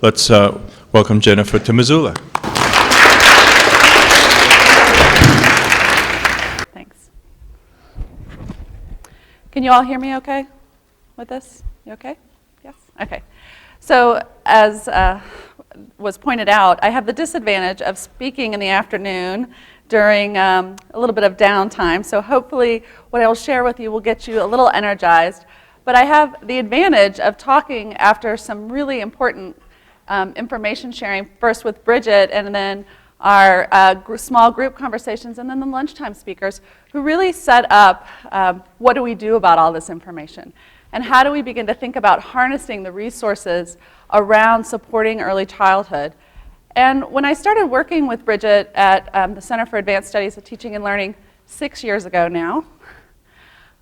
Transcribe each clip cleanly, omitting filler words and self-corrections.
Let's welcome Jennifer to Missoula. Thanks. Can you all hear me okay with this? You okay? Yes? Okay. So as was pointed out, I have the disadvantage of speaking in the afternoon during a little bit of downtime. So hopefully what I will share with you will get you a little energized. But I have the advantage of talking after some really important information sharing, first with Bridget and then our small group conversations and then the lunchtime speakers who really set up what do we do about all this information and how do we begin to think about harnessing the resources around supporting early childhood. And when I started working with Bridget at the Center for Advanced Studies of Teaching and Learning 6 years ago now,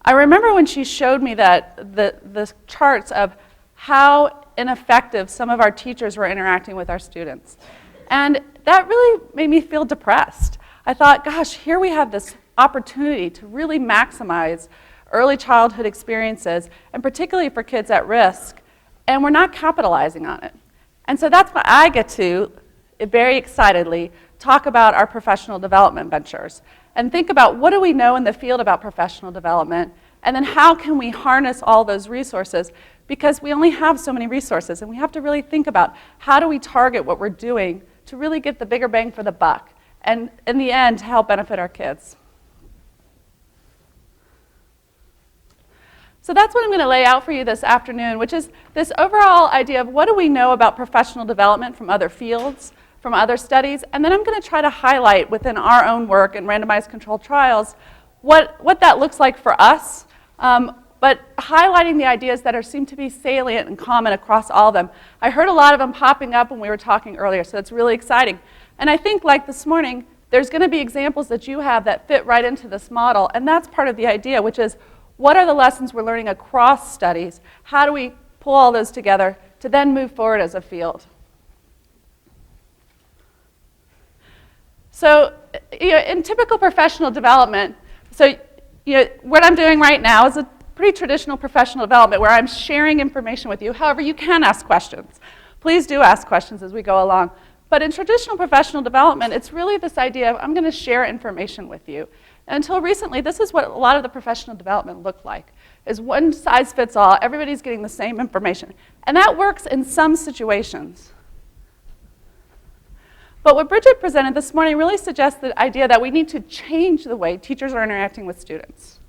I remember when she showed me that the charts of how ineffective some of our teachers were interacting with our students. And that really made me feel depressed. I thought, gosh, here we have this opportunity to really maximize early childhood experiences, and particularly for kids at risk, and we're not capitalizing on it. And so that's why I get to, very excitedly, talk about our professional development ventures and think about what do we know in the field about professional development, and then how can we harness all those resources, because we only have so many resources, and we have to really think about how do we target what we're doing to really get the bigger bang for the buck, and in the end, to help benefit our kids. So that's what I'm going to lay out for you this afternoon, which is this overall idea of what do we know about professional development from other fields, from other studies, and then I'm going to try to highlight within our own work in randomized controlled trials what that looks like for us, but highlighting the ideas that seem to be salient and common across all of them. I heard a lot of them popping up when we were talking earlier, so it's really exciting. And I think, like this morning, there's going to be examples that you have that fit right into this model, and that's part of the idea, which is what are the lessons we're learning across studies? How do we pull all those together to then move forward as a field? So, in typical professional development, what I'm doing right now is a pretty traditional professional development where I'm sharing information with you. However, you can ask questions. Please do ask questions as we go along. But in traditional professional development, it's really this idea of I'm going to share information with you. Until recently, this is what a lot of the professional development looked like, is one size fits all. Everybody's getting the same information. And that works in some situations. But what Bridget presented this morning really suggests the idea that we need to change the way teachers are interacting with students.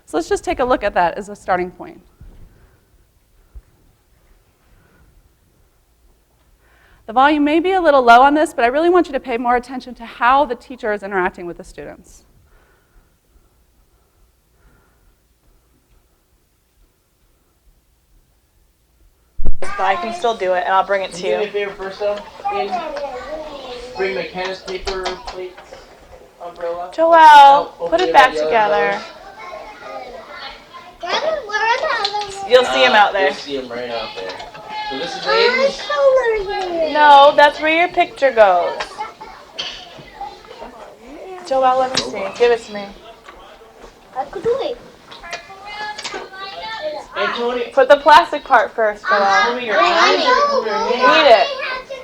So let's just take a look at that as a starting point. The volume may be a little low on this, but I really want you to pay more attention to how the teacher is interacting with the students. But I can still do it, and I'll bring it to you. Do me a favor first, though. Bring my canvas paper plates, umbrella. Joelle, put it back together. You'll see him out there. You'll see him right out there. So this is Aiden's. No, that's where your picture goes. Joelle, let me see. Give it to me. Antonio. Put the plastic part first, Joelle. Come here. Need it.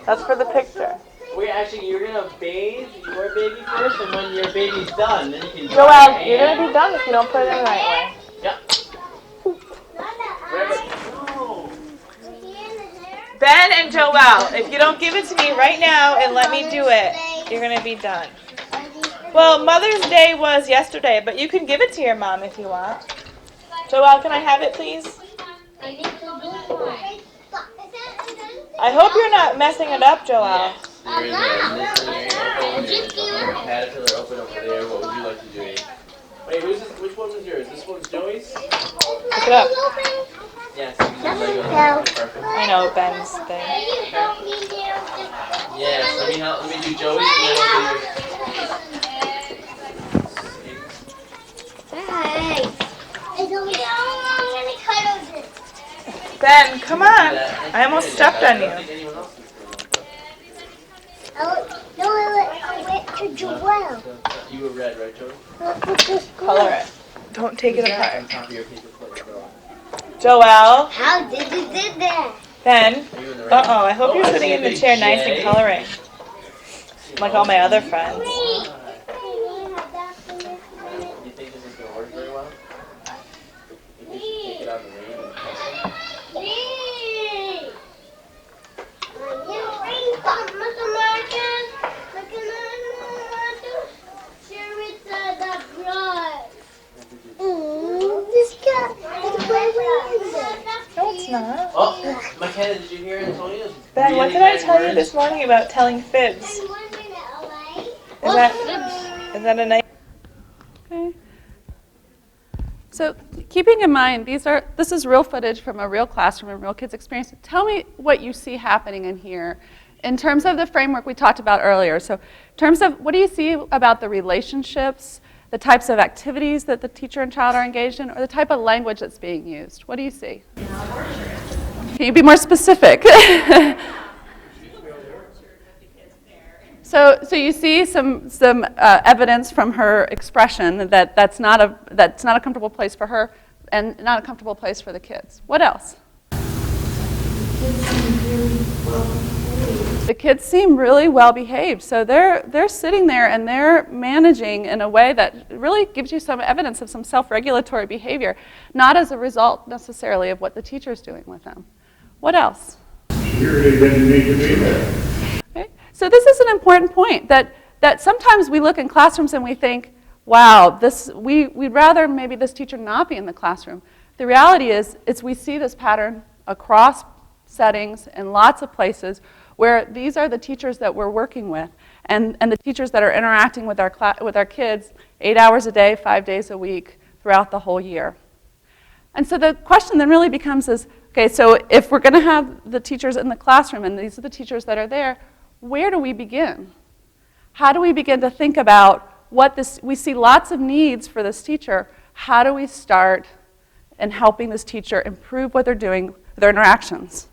That's for the picture. Wait, actually, you're gonna bathe your baby first, and when your baby's done, then you can. Joelle, you're gonna be done if you don't put it in the right way. Yeah. Ben and Joelle, if you don't give it to me right now and let me do it, you're gonna be done. Well, Mother's Day was yesterday, but you can give it to your mom if you want. Joelle, can I have it, please? I hope you're not messing it up, Joelle. There is a caterpillar open over there. What would you like to do? Wait, who's this? Which one was yours? This one's Joey's? Pick it up. Yes. Perfect. I know Ben's thing. Yes. Let me do Joey's, and then I'll do yours. Ben, come on. I almost stepped on you. No, I went to Joelle. You were red, right, Joey? Color it. Don't take it Put that apart. on top of your paper plate, Joel. Joel, How did you do that? Ben. Are you in the right? Uh-oh, I hope you're I sitting see a in the big chair nice and J. coloring, like all my other friends. You think this is going to work very well? You think you should take it out of the rain and press it? No, it's not. Oh, McKenna, did you hear Antonio's? Ben, what did I tell you this morning about telling fibs? Is that a nice? Okay. So keeping in mind, this is real footage from a real classroom and real kids' experience. Tell me what you see happening in here in terms of the framework we talked about earlier. So in terms of what do you see about the relationships, the types of activities that the teacher and child are engaged in, or the type of language that's being used? What do you see? Can you be more specific? So you see some evidence from her expression that that's not a comfortable place for her and not a comfortable place for the kids. What else? The kids seem really well behaved. So they're sitting there and they're managing in a way that really gives you some evidence of some self-regulatory behavior, not as a result necessarily of what the teacher's doing with them. What else? You really didn't need to be there. Okay. So this is an important point that sometimes we look in classrooms and we think, wow, we'd rather maybe this teacher not be in the classroom. The reality is we see this pattern across settings in lots of places where these are the teachers that we're working with and the teachers that are interacting with our kids 8 hours a day, 5 days a week throughout the whole year. And so the question then really becomes is, okay, so if we're going to have the teachers in the classroom and these are the teachers that are there, where do we begin? How do we begin to think about we see lots of needs for this teacher. How do we start in helping this teacher improve what they're doing with their interactions?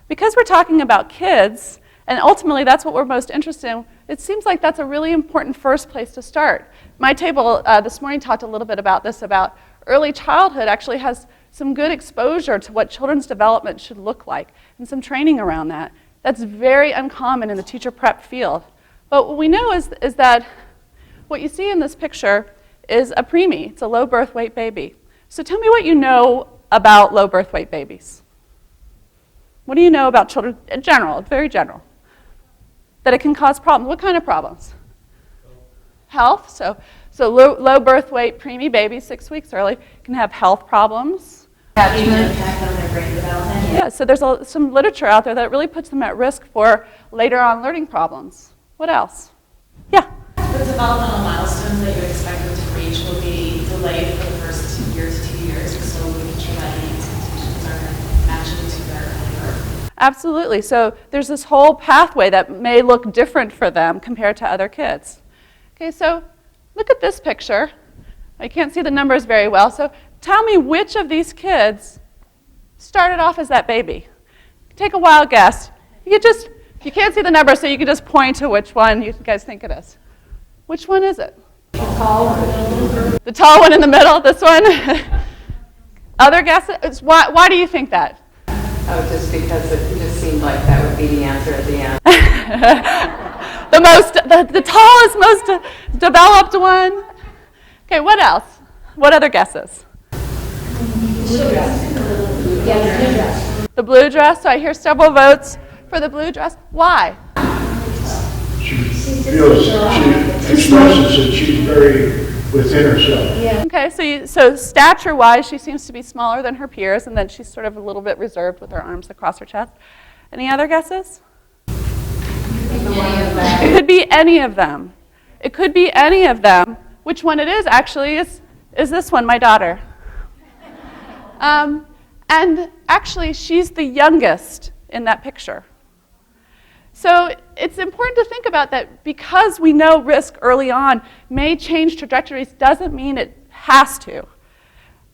Because we're talking about kids, and ultimately that's what we're most interested in, it seems like that's a really important first place to start. My table this morning talked a little bit about this, about early childhood actually has some good exposure to what children's development should look like, and some training around that. That's very uncommon in the teacher prep field. But what we know is that what you see in this picture is a preemie. It's a low birth weight baby. So tell me what you know about low birth weight babies. What do you know about children in general, very general? That it can cause problems. What kind of problems? Health. So low birth weight preemie babies 6 weeks early can have health problems. Impact on their brain development. Yeah, so there's some literature out there that really puts them at risk for later on learning problems. What else? Yeah? The developmental milestones that you expect them to reach will be delayed for the first 2 years, so making sure that any expectations are matching to their early birth. Absolutely. So there's this whole pathway that may look different for them compared to other kids. Okay, so look at this picture. I can't see the numbers very well, so tell me which of these kids started off as that baby. Take a wild guess. You can't see the numbers, so you can just point to which one you guys think it is. Which one is it? The tall one. The tall one in the middle, this one? Other guesses? Why do you think that? Oh, just because it just seemed like that would be the answer at the end. the tallest, most developed one. Okay, what else? What other guesses? The blue dress. So I hear several votes for the blue dress. Why? She expresses that she's very within herself. Okay, so stature-wise, she seems to be smaller than her peers, and then she's sort of a little bit reserved with her arms across her chest. Any other guesses? It could be any of them. It could be any of them. Which one it is, actually, is this one, my daughter. And actually, she's the youngest in that picture. So it's important to think about that because we know risk early on may change trajectories doesn't mean it has to.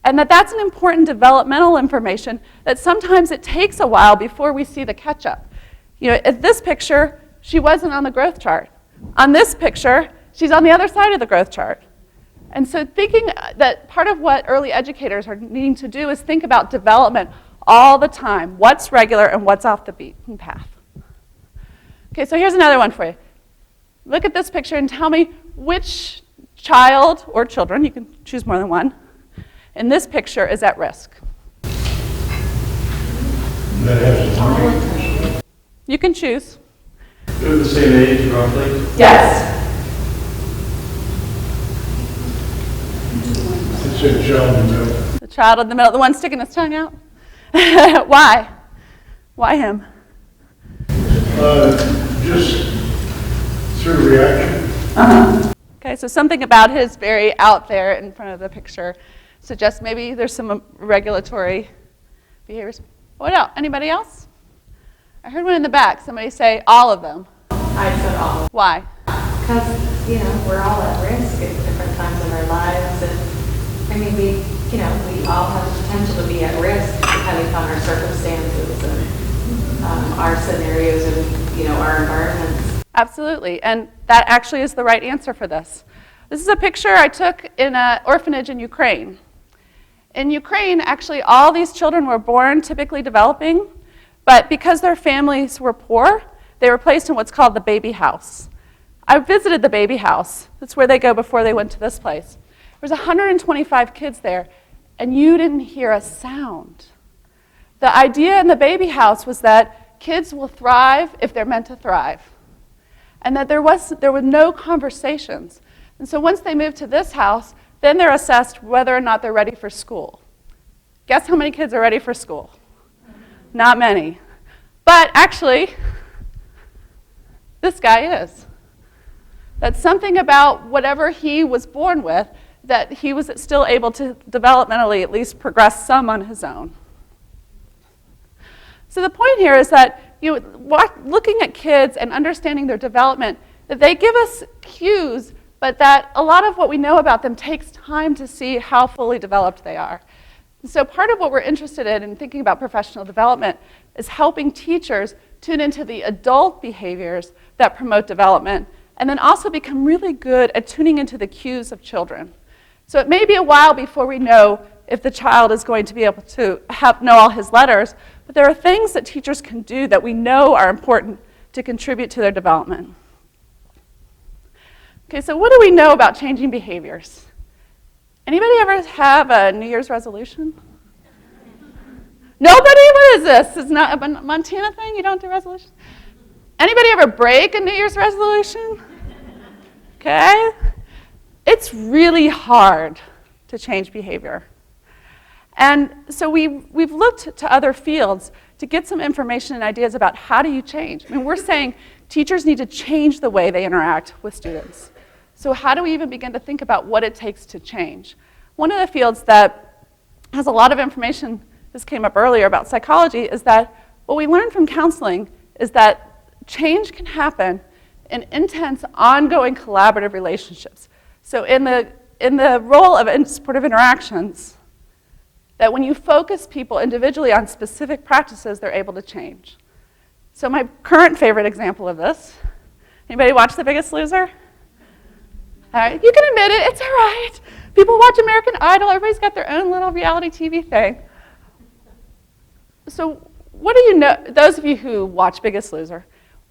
And that's an important developmental information that sometimes it takes a while before we see the catch-up. You know, at this picture, she wasn't on the growth chart. On this picture, she's on the other side of the growth chart. And so thinking that part of what early educators are needing to do is think about development all the time. What's regular and what's off the beaten path. Okay, so here's another one for you. Look at this picture and tell me which child or children, you can choose more than one, in this picture is at risk. That has to be. You can choose. They're the same age, roughly? Yes. It's a child in the middle. The child in the middle, the one sticking his tongue out? Why? Why him? Just through reaction. Okay, so something about his very out there in front of the picture suggests maybe there's some regulatory behaviors. What else? Anybody else? I heard one in the back. Somebody say all of them. I said all. Why? Because, we're all at risk at different times in our lives. And, we all have the potential to be at risk depending upon our circumstances and our scenarios and, our environments. Absolutely, and that actually is the right answer for this. This is a picture I took in an orphanage in Ukraine. In Ukraine, actually, all these children were born typically developing, but because their families were poor, they were placed in what's called the baby house. I visited the baby house. That's where they go before they went to this place. There was 125 kids there, and you didn't hear a sound. The idea in the baby house was that kids will thrive if they're meant to thrive, and that there were no conversations. And so once they moved to this house, then they're assessed whether or not they're ready for school. Guess how many kids are ready for school? Not many. But actually, this guy is. That's something about whatever he was born with, that he was still able to developmentally at least progress some on his own. So the point here is that looking at kids and understanding their development, that they give us cues, but that a lot of what we know about them takes time to see how fully developed they are. And so part of what we're interested in thinking about professional development is helping teachers tune into the adult behaviors that promote development, and then also become really good at tuning into the cues of children. So it may be a while before we know if the child is going to be able to know all his letters, but there are things that teachers can do that we know are important to contribute to their development. Okay, so what do we know about changing behaviors? Anybody ever have a New Year's resolution? Nobody? What is this? It's not a Montana thing? You don't do resolutions? Anybody ever break a New Year's resolution? Okay? It's really hard to change behavior. And so we've looked to other fields to get some information and ideas about how do you change. I mean, we're saying teachers need to change the way they interact with students. So how do we even begin to think about what it takes to change? One of the fields that has a lot of information, this came up earlier about psychology, is that what we learned from counseling is that change can happen in intense, ongoing collaborative relationships. So in the role of supportive interactions, that when you focus people individually on specific practices, they're able to change. So my current favorite example of this, anybody watch The Biggest Loser? All right, you can admit it, it's all right. People watch American Idol, everybody's got their own little reality TV thing. So what do you know, those of you who watch Biggest Loser,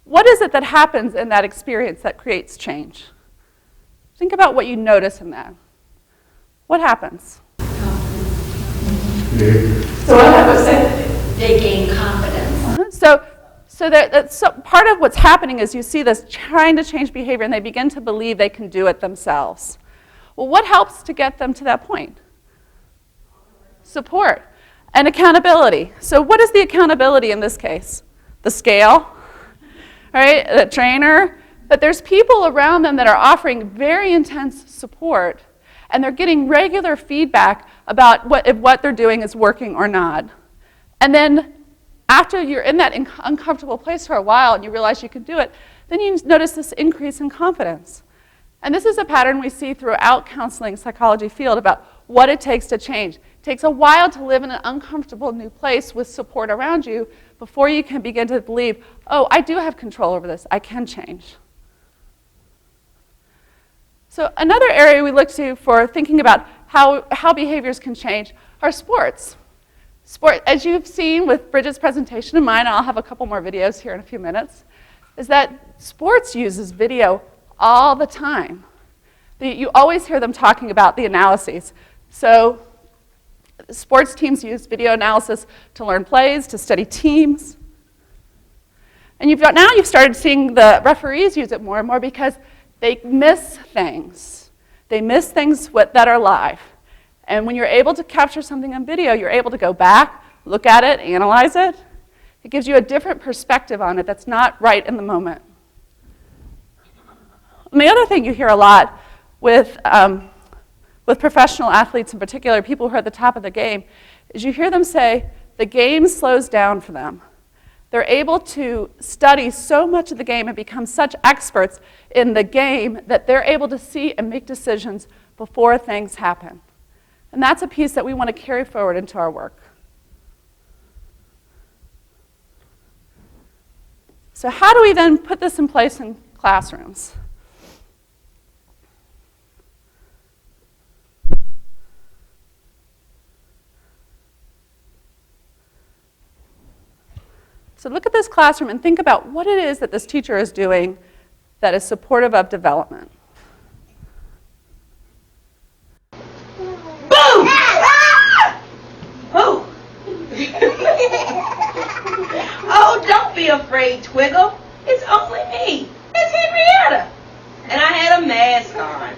what is it that happens in that experience that creates change? Think about what you notice in that. What happens? So what happens? They gain confidence. So part of what's happening is you see this trying to change behavior and they begin to believe they can do it themselves. Well, what helps to get them to that point? Support and accountability. So what is the accountability in this case? The scale, right? The trainer. But there's people around them that are offering very intense support, and they're getting regular feedback about if what they're doing is working or not. And then after you're in that uncomfortable place for a while and you realize you can do it, then you notice this increase in confidence. And this is a pattern we see throughout counseling psychology field about what it takes to change. It takes a while to live in an uncomfortable new place with support around you before you can begin to believe, oh, I do have control over this, I can change. So another area we look to for thinking about how behaviors can change are sports. As you've seen with Bridget's presentation and mine, I'll have a couple more videos here in a few minutes, is that sports uses video all the time. You always hear them talking about the analyses. So sports teams use video analysis to learn plays, to study teams. And now you've started seeing the referees use it more and more because they miss things. They miss things that are live. And when you're able to capture something on video, you're able to go back, look at it, analyze it. It gives you a different perspective on it that's not right in the moment. And the other thing you hear a lot with professional athletes in particular, people who are at the top of the game, is you hear them say the game slows down for them. They're able to study so much of the game and become such experts in the game that they're able to see and make decisions before things happen. And that's a piece that we want to carry forward into our work. So how do we then put this in place in classrooms? So look at this classroom and think about what it is that this teacher is doing that is supportive of development. Boom! Oh! Oh, don't be afraid, Twiggle. It's only me. It's Henrietta. And I had a mask on.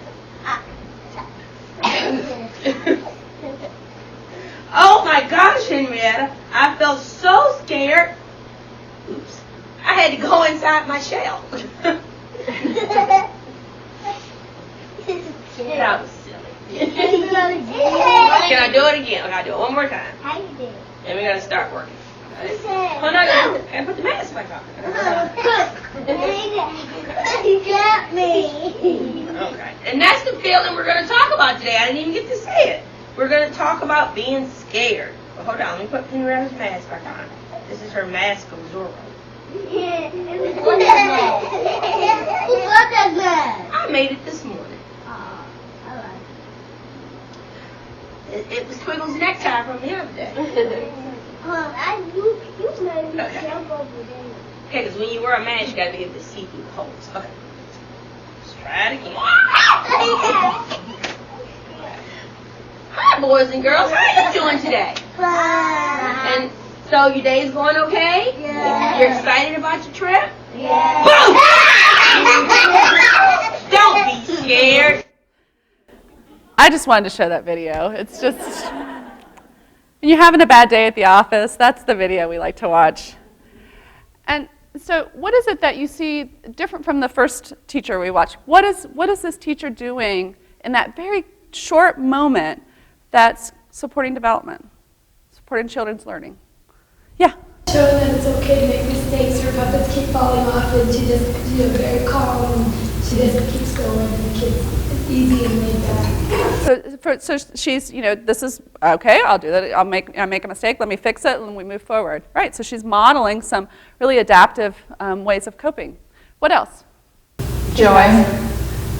Oh my gosh, Henrietta. I felt so scared. Oops. I had to go inside my shell. That was silly. Can I do it again? I gotta do it one more time. And we're gonna start working. Oh no, I put the mask back on. You got me. Okay. And that's the feeling we're gonna talk about today. I didn't even get to say it. We're gonna talk about being scared. Well, hold on, let me put Henrietta's mask back on. This is her mask of Zorro. Who got that mask? I made it this morning. Oh, I like It was Twiggle's necktie from the other day. You made me jump over there. Okay, because when you wear a mask, you gotta be able to see through the holes. Okay. Let's try it again. Hi, boys and girls. How are you doing today? Fine. And so your day's going okay? Yeah. You're excited about your trip? Yeah. Boom! Don't be scared. I just wanted to show that video. It's just, when you're having a bad day at the office, that's the video we like to watch. And so what is it that you see different from the first teacher we watched? What is this teacher doing in that very short moment that's supporting development, supporting children's learning? Yeah? Showing that it's okay to make mistakes. Her puppets keep falling off and she just, very calm and she just keeps going and the kids, it's easy and laid back. So she's, this is, okay, I'll do that. I make a mistake, let me fix it, and we move forward. Right, so she's modeling some really adaptive ways of coping. What else? Joy.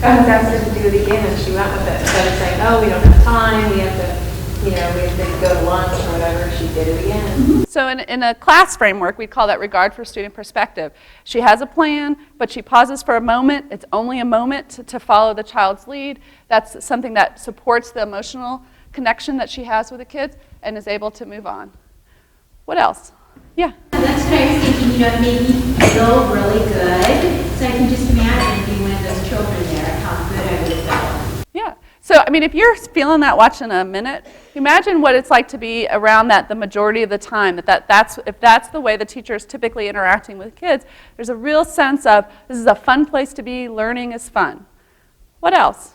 God has asked her to do it again, and she went with it. Instead of saying, oh, we don't have time, we have to go to lunch or whatever, she did it again. So in a class framework, we call that regard for student perspective. She has a plan, but she pauses for a moment. It's only a moment to follow the child's lead. That's something that supports the emotional connection that she has with the kids and is able to move on. What else? Yeah? That's what I was thinking, it made me feel really good. So I can just imagine being one of those children there, how good I would have felt. Yeah. So, if you're feeling that watching a minute, imagine what it's like to be around that the majority of the time, if that's the way the teacher is typically interacting with kids, there's a real sense of, this is a fun place to be, learning is fun. What else?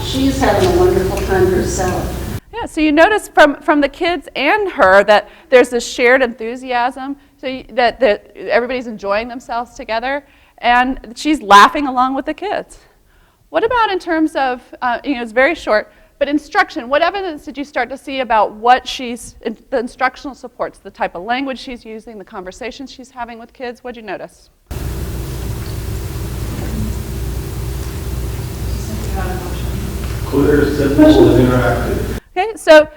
She's having a wonderful time herself. Yeah, so you notice from the kids and her that there's this shared enthusiasm, so that everybody's enjoying themselves together, and she's laughing along with the kids. What about in terms of, it's very short, but instruction, what evidence did you start to see about what the instructional supports, the type of language she's using, the conversations she's having with kids? What did you notice? Clear, simple, and interactive. Okay,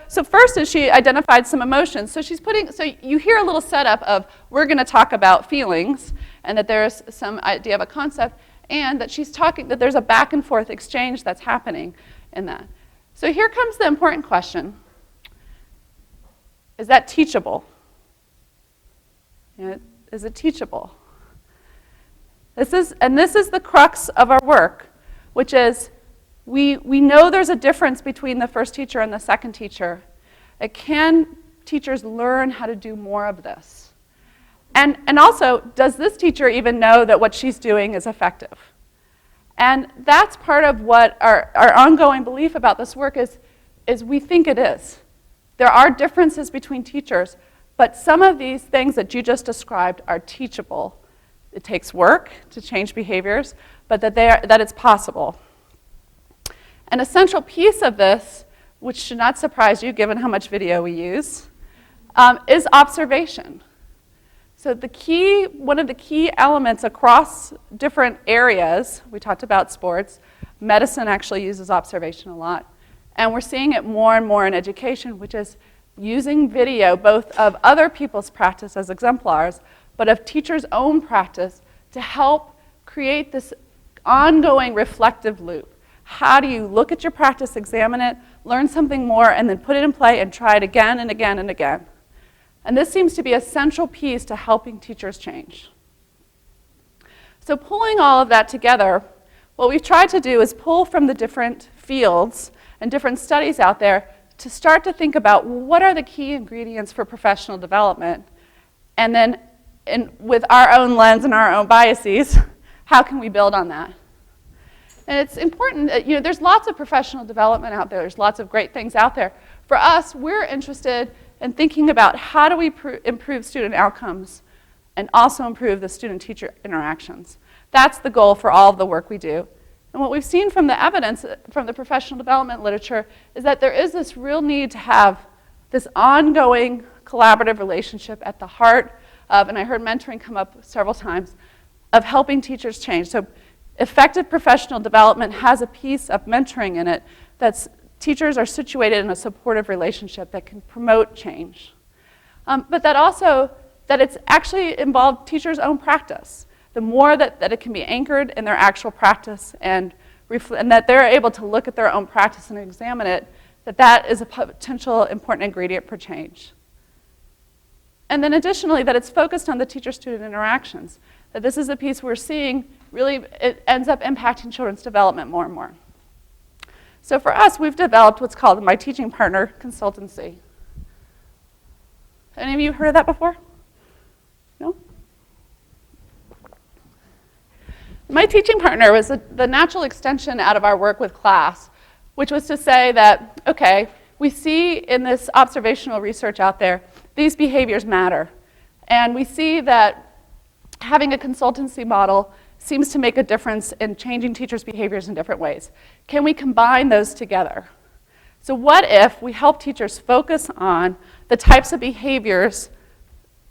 so first is she identified some emotions. So so you hear a little setup of we're going to talk about feelings and that there's some idea of a concept and that she's talking, that there's a back and forth exchange that's happening in that. So here comes the important question. Is that teachable? Is it teachable? This is the crux of our work, which is we know there's a difference between the first teacher and the second teacher. Can teachers learn how to do more of this? And also, does this teacher even know that what she's doing is effective? And that's part of what our ongoing belief about this work is we think it is. There are differences between teachers, but some of these things that you just described are teachable. It takes work to change behaviors, but that it's possible. An essential piece of this, which should not surprise you given how much video we use, is observation. So one of the key elements across different areas, we talked about sports, medicine actually uses observation a lot, and we're seeing it more and more in education, which is using video both of other people's practice as exemplars, but of teachers' own practice to help create this ongoing reflective loop. How do you look at your practice, examine it, learn something more, and then put it in play and try it again and again and again? And this seems to be a central piece to helping teachers change. So pulling all of that together, what we've tried to do is pull from the different fields and different studies out there to start to think about what are the key ingredients for professional development, and then with our own lens and our own biases, how can we build on that? And it's important, there's lots of professional development out there. There's lots of great things out there. For us, we're interested in thinking about how do we improve student outcomes and also improve the student-teacher interactions. That's the goal for all of the work we do. And what we've seen from the evidence from the professional development literature is that there is this real need to have this ongoing collaborative relationship at the heart of, and I heard mentoring come up several times, of helping teachers change. So effective professional development has a piece of mentoring in it that's teachers are situated in a supportive relationship that can promote change. But that it's actually involved teachers' own practice. The more that it can be anchored in their actual practice and that they're able to look at their own practice and examine it, that is a potential important ingredient for change. And then additionally, that it's focused on the teacher-student interactions. That this is a piece we're seeing really, it ends up impacting children's development more and more. So for us, we've developed what's called My Teaching Partner Consultancy. Any of you heard of that before? No? My Teaching Partner was the natural extension out of our work with class, which was to say that, okay, we see in this observational research out there, these behaviors matter. And we see that having a consultancy model seems to make a difference in changing teachers' behaviors in different ways. Can we combine those together? So what if we help teachers focus on the types of behaviors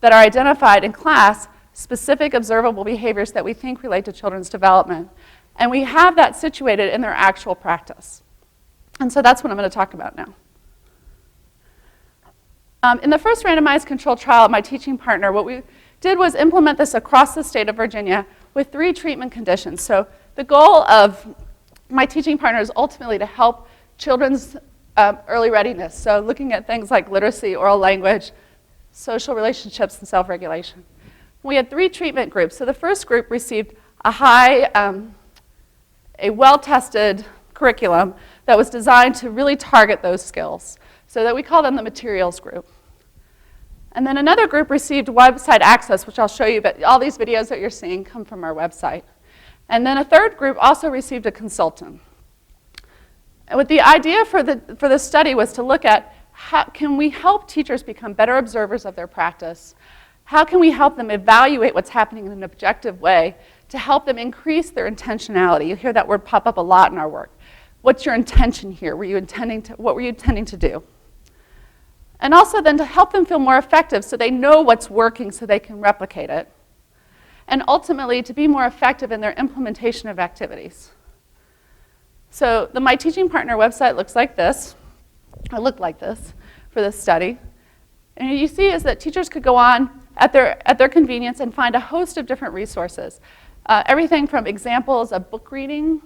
that are identified in class, specific observable behaviors that we think relate to children's development, and we have that situated in their actual practice? And so that's what I'm going to talk about now. In the first randomized controlled trial, My Teaching Partner, what we did was implement this across the state of Virginia with 3 treatment conditions. So the goal of My Teaching Partner is ultimately to help children's early readiness. So looking at things like literacy, oral language, social relationships, and self-regulation. We had 3 treatment groups. So the first group received a well-tested curriculum that was designed to really target those skills. So that we call them the materials group. And then another group received website access, which I'll show you, but all these videos that you're seeing come from our website. And then a third group also received a consultant. And what the idea for the study was to look at how can we help teachers become better observers of their practice? How can we help them evaluate what's happening in an objective way to help them increase their intentionality? You hear that word pop up a lot in our work. What's your intention here? What were you intending to do? And also then to help them feel more effective so they know what's working so they can replicate it. And ultimately to be more effective in their implementation of activities. So the My Teaching Partner website looks like this, or looked like this for this study. And what you see is that teachers could go on at their convenience and find a host of different resources. Everything from examples of book reading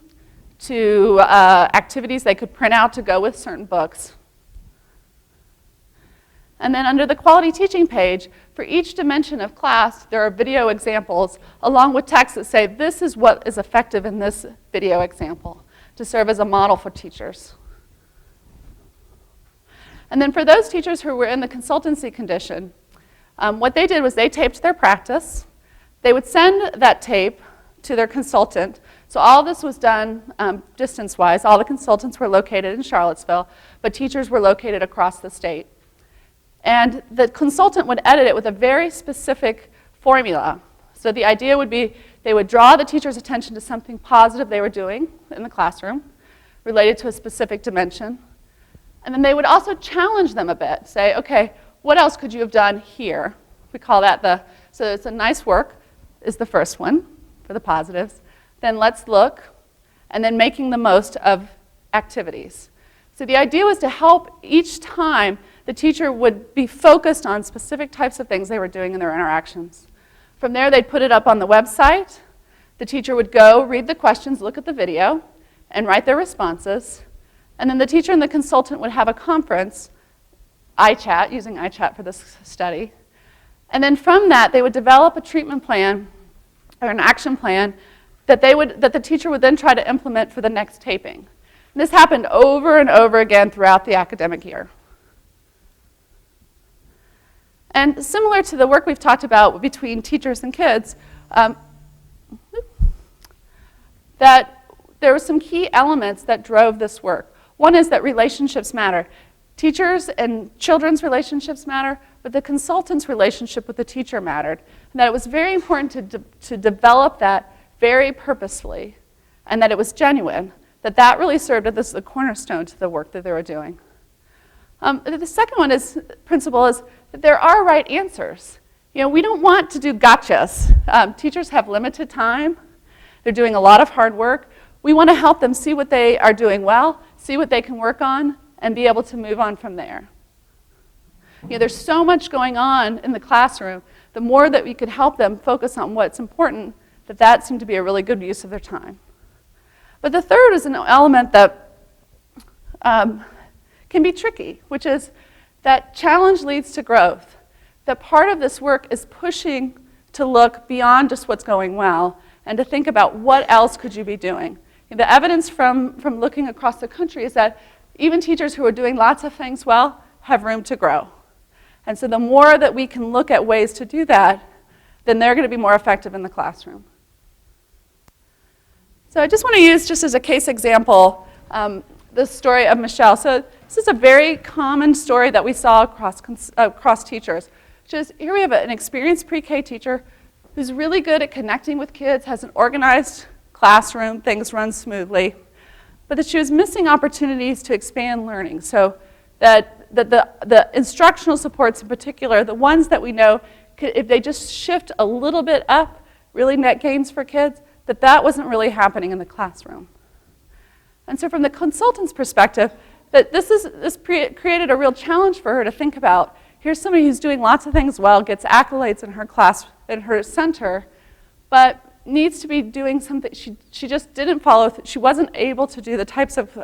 to activities they could print out to go with certain books. And then under the quality teaching page, for each dimension of class, there are video examples along with text that say, this is what is effective in this video example, to serve as a model for teachers. And then for those teachers who were in the consultancy condition, what they did was they taped their practice. They would send that tape to their consultant. So all this was done distance-wise. All the consultants were located in Charlottesville, but teachers were located across the state. And the consultant would edit it with a very specific formula. So the idea would be they would draw the teacher's attention to something positive they were doing in the classroom related to a specific dimension. And then they would also challenge them a bit, say, okay, what else could you have done here? We call that so it's a nice work is the first one for the positives. Then let's look, and then making the most of activities. So the idea was to help each time the teacher would be focused on specific types of things they were doing in their interactions. From there, they'd put it up on the website. The teacher would go, read the questions, look at the video, and write their responses. And then the teacher and the consultant would have a conference, iChat, using iChat for this study. And then from that, they would develop a treatment plan or an action plan that the teacher would then try to implement for the next taping. And this happened over and over again throughout the academic year. And similar to the work we've talked about between teachers and kids, that there were some key elements that drove this work. One is that relationships matter. Teachers and children's relationships matter, but the consultant's relationship with the teacher mattered. And that it was very important to develop that very purposefully, and that it was genuine, that really served as the cornerstone to the work that they were doing. The second principle is that there are right answers. We don't want to do gotchas. Teachers have limited time. They're doing a lot of hard work. We want to help them see what they are doing well, see what they can work on, and be able to move on from there. There's so much going on in the classroom. The more that we could help them focus on what's important, that seemed to be a really good use of their time. But the third is an element that can be tricky, which is that challenge leads to growth. That part of this work is pushing to look beyond just what's going well and to think about what else could you be doing. The evidence from looking across the country is that even teachers who are doing lots of things well have room to grow. And so the more that we can look at ways to do that, then they're going to be more effective in the classroom. So I just want to use, just as a case example, the story of Michelle. So this is a very common story that we saw across teachers, which is here we have an experienced pre-K teacher who's really good at connecting with kids, has an organized classroom, things run smoothly, but that she was missing opportunities to expand learning. So that the instructional supports in particular, the ones that we know, if they just shift a little bit up, really net gains for kids, that wasn't really happening in the classroom. And so from the consultant's perspective, that this created a real challenge for her to think about. Here's somebody who's doing lots of things well, gets accolades in her class, in her center, but needs to be doing something. She just didn't follow. She wasn't able to do the types of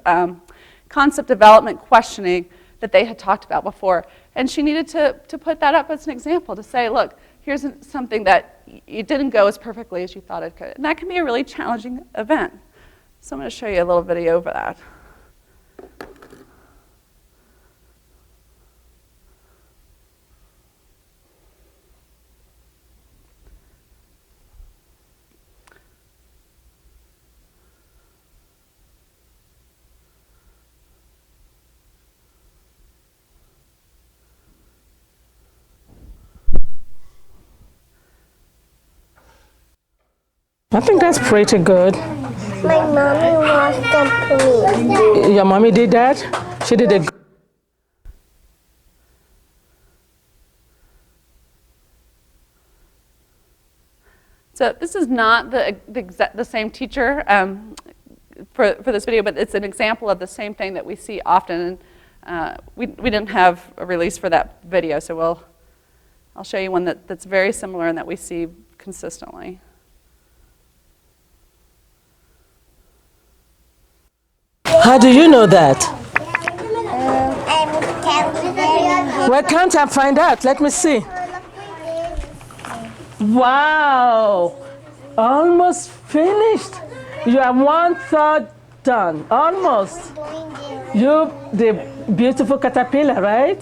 concept development questioning that they had talked about before. And she needed to put that up as an example, to say, look, here's something that it didn't go as perfectly as you thought it could. And that can be a really challenging event. So I'm going to show you a little video of that. I think that's pretty good. My mommy washed them for me. Your mommy did that? She did it. So this is not the same teacher for this video, but it's an example of the same thing that we see often. We didn't have a release for that video, so I'll show you one that's very similar and that we see consistently. How do you know that? Well, can't I find out? Let me see. Wow! Almost finished. You are 1/3 done. Almost. You, the beautiful caterpillar, right?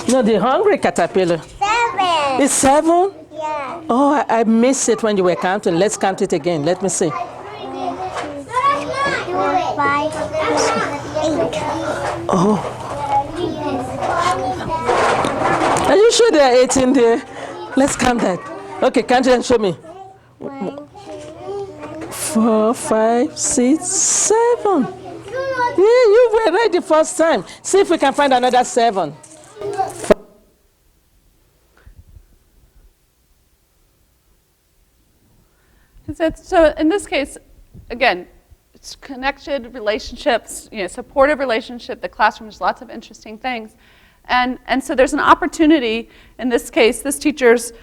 No, the hungry caterpillar. 7. It's 7? Yeah. Oh, I missed it when you were counting. Let's count it again. Let me see. 4, 5, 6, 8. Oh. Are you sure there are 8 in there? Let's count that. Okay, count it and show me. 4, 5, 6, 7. Yeah, you were right the first time. See if we can find another 7. So in this case, again, it's connected relationships, supportive relationship. The classroom has lots of interesting things. And so there's an opportunity, in this case, this teacher's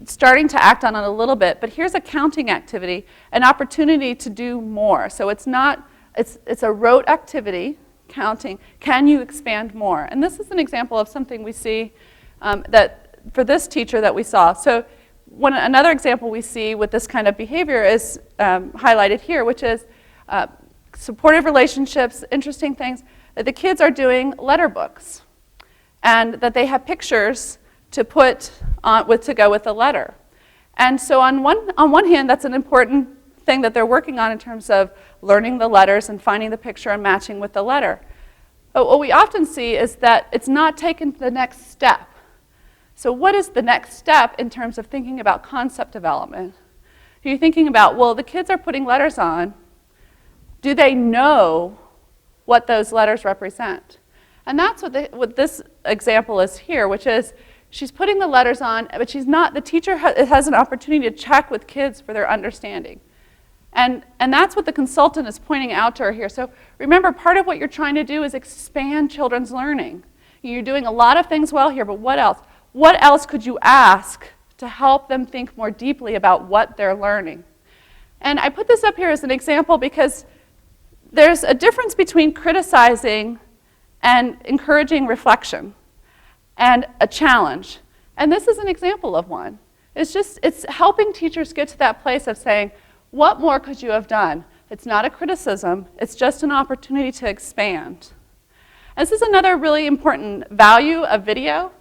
starting to act on it a little bit, but here's a counting activity, an opportunity to do more. So it's a rote activity, counting. Can you expand more? And this is an example of something we see that for this teacher that we saw. So another example we see with this kind of behavior is highlighted here, which is supportive relationships, interesting things, that the kids are doing letter books, and that they have pictures to put on to go with the letter. And so on one hand, that's an important thing that they're working on in terms of learning the letters and finding the picture and matching with the letter. But what we often see is that it's not taken the next step. So what is the next step in terms of thinking about concept development? You're thinking about, well, the kids are putting letters on. Do they know what those letters represent? And that's what this example is here, which is she's putting the letters on, but she's not, the teacher has an opportunity to check with kids for their understanding. And that's what the consultant is pointing out to her here. So remember, part of what you're trying to do is expand children's learning. You're doing a lot of things well here, but what else? What else could you ask to help them think more deeply about what they're learning? And I put this up here as an example because there's a difference between criticizing and encouraging reflection and a challenge. And this is an example of one. It's helping teachers get to that place of saying, what more could you have done? It's not a criticism, it's just an opportunity to expand. And this is another really important value of video,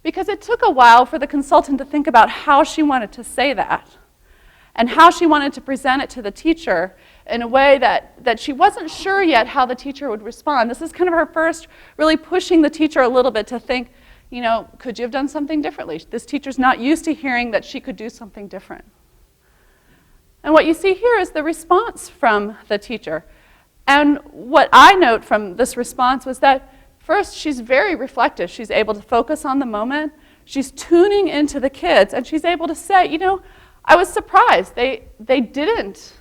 because it took a while for the consultant to think about how she wanted to say that and how she wanted to present it to the teacher in a way that she wasn't sure yet how the teacher would respond. This is kind of her first really pushing the teacher a little bit to think, could you have done something differently? This teacher's not used to hearing that she could do something different. And what you see here is the response from the teacher. And what I note from this response was that first, she's very reflective. She's able to focus on the moment. She's tuning into the kids, and she's able to say, I was surprised. They didn't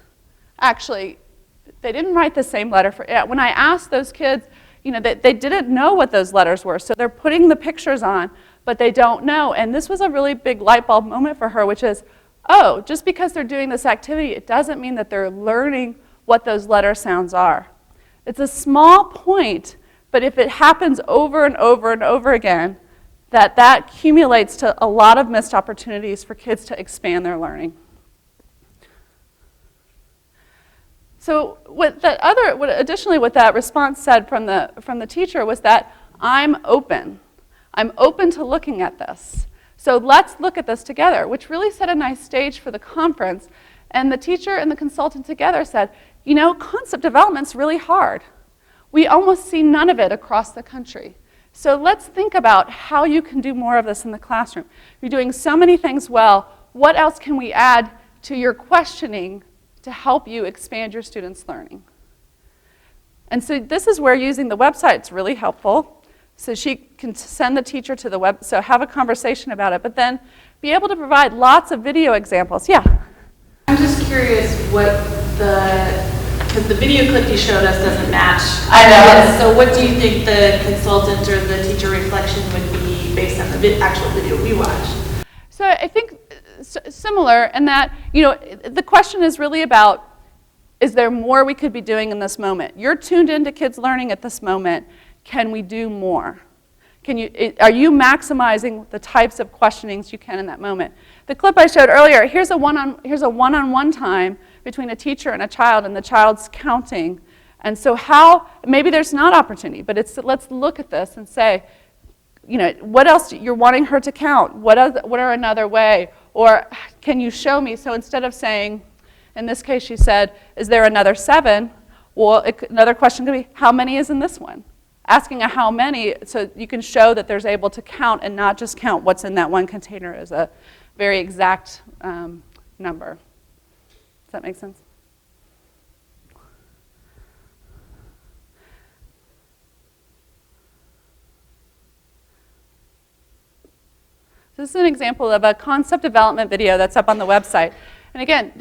write the same letter for it. When I asked those kids, they didn't know what those letters were, so they're putting the pictures on, but they don't know. And this was a really big light bulb moment for her, which is, oh, just because they're doing this activity, it doesn't mean that they're learning what those letter sounds are. It's a small point, but if it happens over and over and over again, that accumulates to a lot of missed opportunities for kids to expand their learning. So additionally what that response said from the teacher was that I'm open. I'm open to looking at this. So let's look at this together, which really set a nice stage for the conference. And the teacher and the consultant together said, concept development's really hard. We almost see none of it across the country. So let's think about how you can do more of this in the classroom. You're doing so many things well. What else can we add to your questioning to help you expand your students' learning? And so this is where using the website is really helpful. So she can send the teacher to the web, so have a conversation about it, but then be able to provide lots of video examples. Yeah? I'm just curious what the because the video clip you showed us doesn't match. I know. this. So what do you think the consultant or the teacher reflection would be based on the actual video we watched? So I think similar in that, you know, the question is really about, is there more we could be doing in this moment? You're tuned into kids learning at this moment. Can we do more? Are you maximizing the types of questionings you can in that moment? The clip I showed earlier, here's a one-on-one time between a teacher and a child, and the child's counting. And so maybe there's not opportunity, but let's look at this and say, you know, what else you're wanting her to count? What are another way? Or can you show me? So instead of saying, in this case she said, is there another 7? Well, another question could be, how many is in this one? Asking a how many so you can show that there's able to count and not just count what's in that one container as a very exact number. Does that make sense? So this is an example of a concept development video that's up on the website. And again,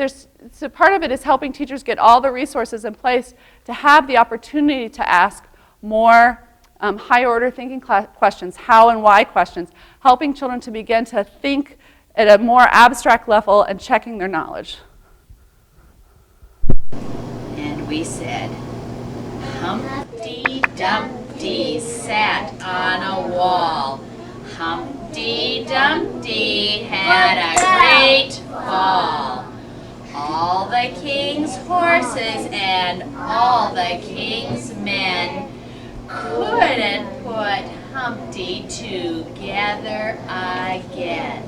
so part of it is helping teachers get all the resources in place to have the opportunity to ask more higher order thinking questions, how and why questions, helping children to begin to think at a more abstract level and checking their knowledge. And we said, Humpty Dumpty sat on a wall. Humpty Dumpty had a great fall. All the king's horses and all the king's men couldn't put Humpty together again.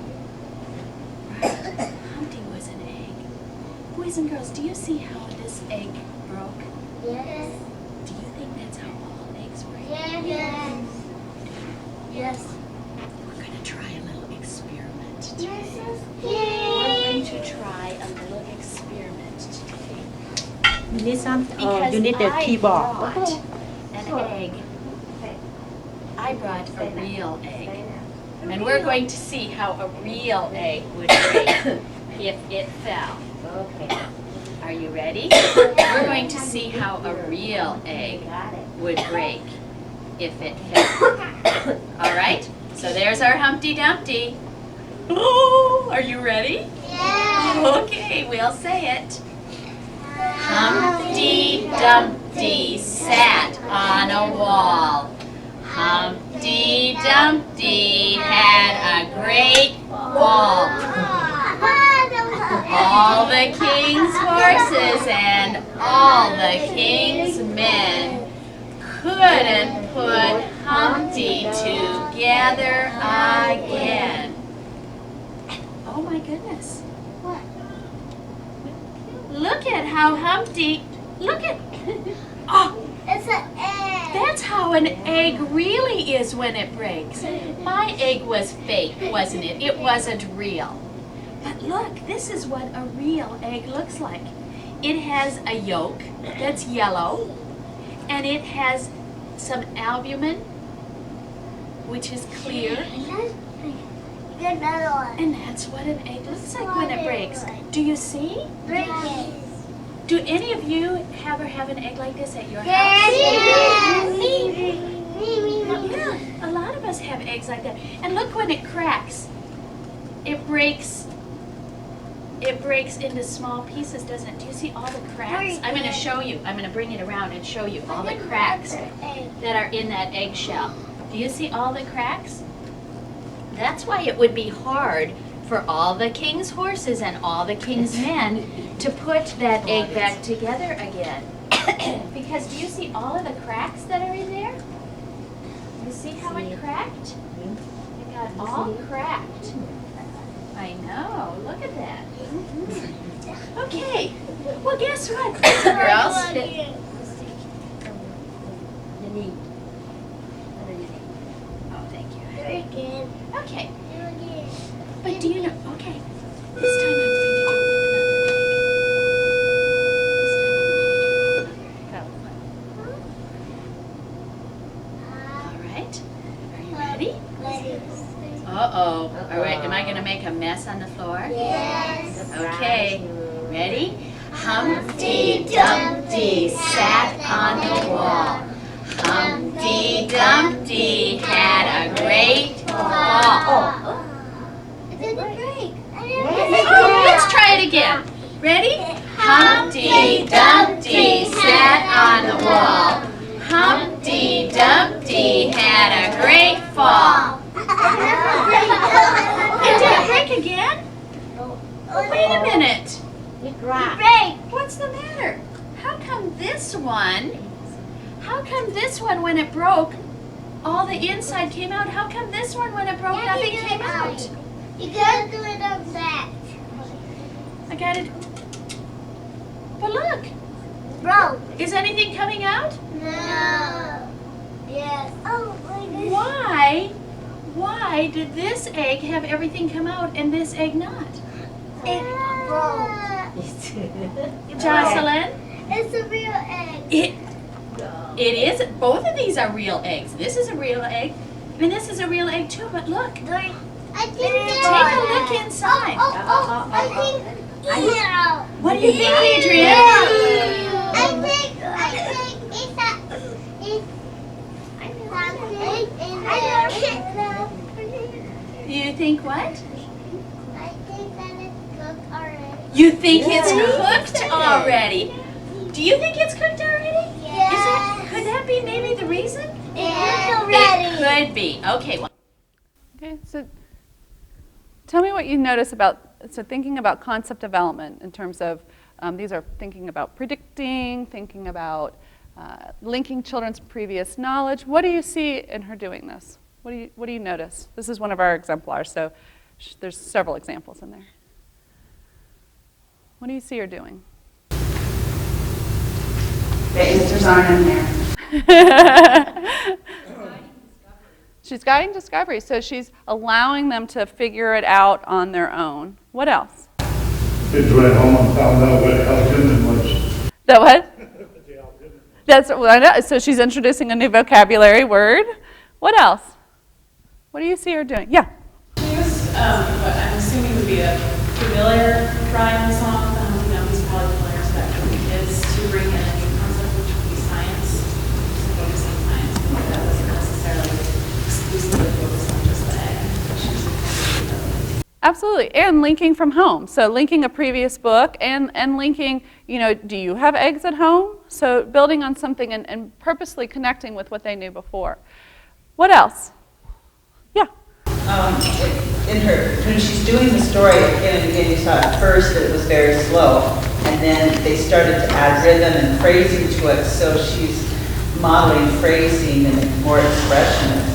Humpty was an egg. Boys and girls, do you see how this egg broke? Yes. Do you think that's how all eggs break? Yes. Yes. We're going to try a little experiment today. Yes. We're going to try a little experiment today. You need some, Because you need the I keyboard. brought an egg. I brought a real egg. And we're going to see how a real egg would break if it fell. Okay. Are you ready? We're going to see how a real egg would break if it fell. All right? So there's our Humpty Dumpty. Oh, are you ready? Yeah. Okay, we'll say it. Humpty Dumpty sat on a wall. Humpty Dumpty had a great fall. All the king's horses and all the king's men couldn't put Humpty together again. Oh my goodness. What? Look at how Humpty, look at, oh, It's an egg. that's how an egg really is when it breaks. My egg was fake, wasn't it? It wasn't real. But look, this is what a real egg looks like. It has a yolk that's yellow, and it has some albumin, which is clear. Get another one. And that's what an egg looks like when it breaks. Do you see? Break it. Do any of you ever have an egg like this at your house? Yes. Yeah, a lot of us have eggs like that. And look when it cracks. It breaks into small pieces, doesn't it? Do you see all the cracks? I'm going to show you. I'm going to bring it around and show you all the cracks that are in that eggshell. Do you see all the cracks? That's why it would be hard for all the king's horses and all the king's men to put that egg back together again. Because do you see all of the cracks that are in there? You see how it cracked? It got all cracked. I know, look at that. Okay, well guess what, girls? Oh, thank you. Very good. Okay, Very good. but do you know, okay, this time I'm going to do it with another egg. All right, are you ready? Uh-oh, all right, am I going to make a mess on the floor? Yes. Okay, ready? Humpty Dumpty sat on the wall. Humpty Dumpty had a great fall. It didn't break. Oh, let's try it again. Ready? Humpty Dumpty sat on the wall. Humpty Dumpty had a great fall. It didn't break again? Wait a minute. It broke. What's the matter? How come this one, when it broke, all the inside came out? How come this one, when it broke, nothing came out? You gotta do it on that. I got it. But look, Broke. is anything coming out? No. Yes. Oh my goodness. Why did this egg have everything come out and this egg not? It broke. Jocelyn? It's a real egg. It is. Both of these are real eggs. This is a real egg, and this is a real egg too. But look, I think take a look inside. I think. Yeah. What do you think, Adrian? I think it's You think what? I think that it's cooked already. You think it's cooked already? Do you think it's cooked already? Yes. Could that be maybe the reason? It's already. It could be. Okay. Well, Okay, so tell me what you notice about, so thinking about concept development in terms of, these are thinking about predicting, thinking about linking children's previous knowledge. What do you see in her doing this? What do you notice? This is one of our exemplars, so there's several examples in there. What do you see her doing? The answers aren't in there. She's guiding discovery, so she's allowing them to figure it out on their own. What else? Kids went home and found out what algorithm was. That what? That's what I know. So she's introducing a new vocabulary word. What else? What do you see her doing? Yeah. She was, what I'm assuming would be a familiar rhyme song. He's probably familiar to that for the kids to bring in a new concept, which would be science. So focusing on science, but that wasn't necessarily exclusively focused on just the egg. She was focusing on Absolutely, and linking from home. So linking a previous book and linking, do you have eggs at home? So building on something and purposely connecting with what they knew before. What else? Yeah. When she's doing the story again and again, you saw at first that it was very slow, and then they started to add rhythm and phrasing to it, so she's modeling phrasing and more expressionist.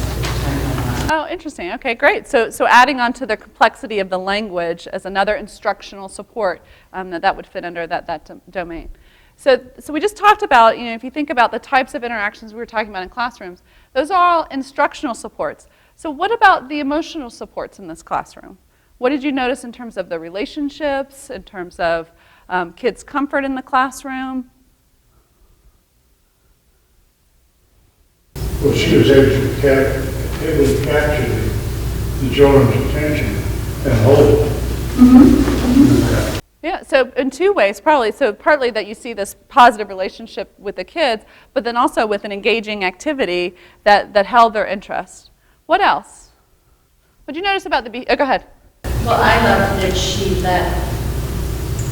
Oh, interesting. Okay, great. So adding on to the complexity of the language as another instructional support that would fit under that domain. So we just talked about, if you think about the types of interactions we were talking about in classrooms, those are all instructional supports. So what about the emotional supports in this classroom? What did you notice in terms of the relationships, in terms of kids' comfort in the classroom? Well, she was able to capture the children's attention and hold it. Mm-hmm. Yeah, so in two ways, probably. So partly that you see this positive relationship with the kids, but then also with an engaging activity that held their interest. What else? What did you notice about the go ahead. Well, I loved that she let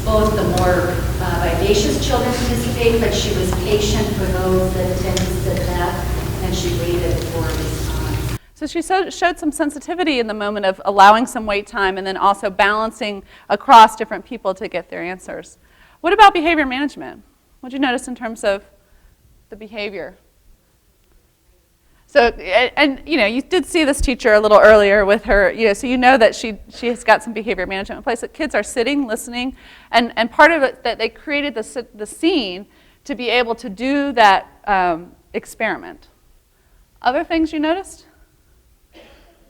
both the more vivacious children participate, but she was patient for those that didn't sit back, and she waited for a response. So she showed some sensitivity in the moment of allowing some wait time and then also balancing across different people to get their answers. What about behavior management? What did you notice in terms of the behavior? So, and you did see this teacher a little earlier with her, so you know that she has got some behavior management in place. That kids are sitting, listening, and part of it that they created the scene to be able to do that experiment. Other things you noticed?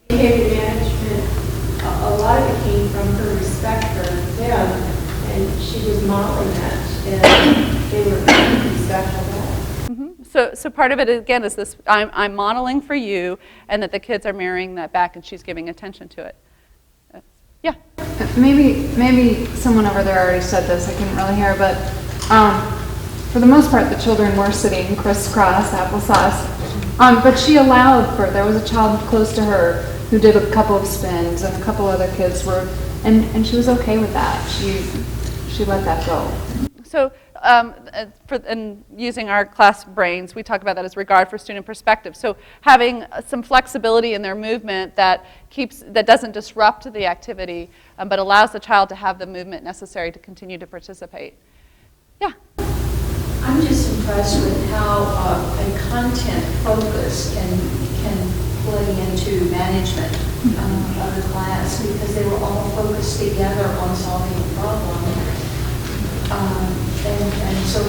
Behavior management, a lot of it came from her respect for them, and she was modeling that, and they were respectful of that. So part of it, again, is this, I'm modeling for you, and that the kids are mirroring that back, and she's giving attention to it. Yeah. Maybe someone over there already said this, I couldn't really hear, but for the most part, the children were sitting crisscross, applesauce. But she allowed there was a child close to her who did a couple of spins, and a couple other kids were, and she was okay with that. She let that go. So in using our class brains, we talk about that as regard for student perspective. So having some flexibility in their movement that doesn't disrupt the activity, but allows the child to have the movement necessary to continue to participate. Yeah. I'm just impressed with how a content focus can play into management of the class, because they were all focused together on solving a problem. And so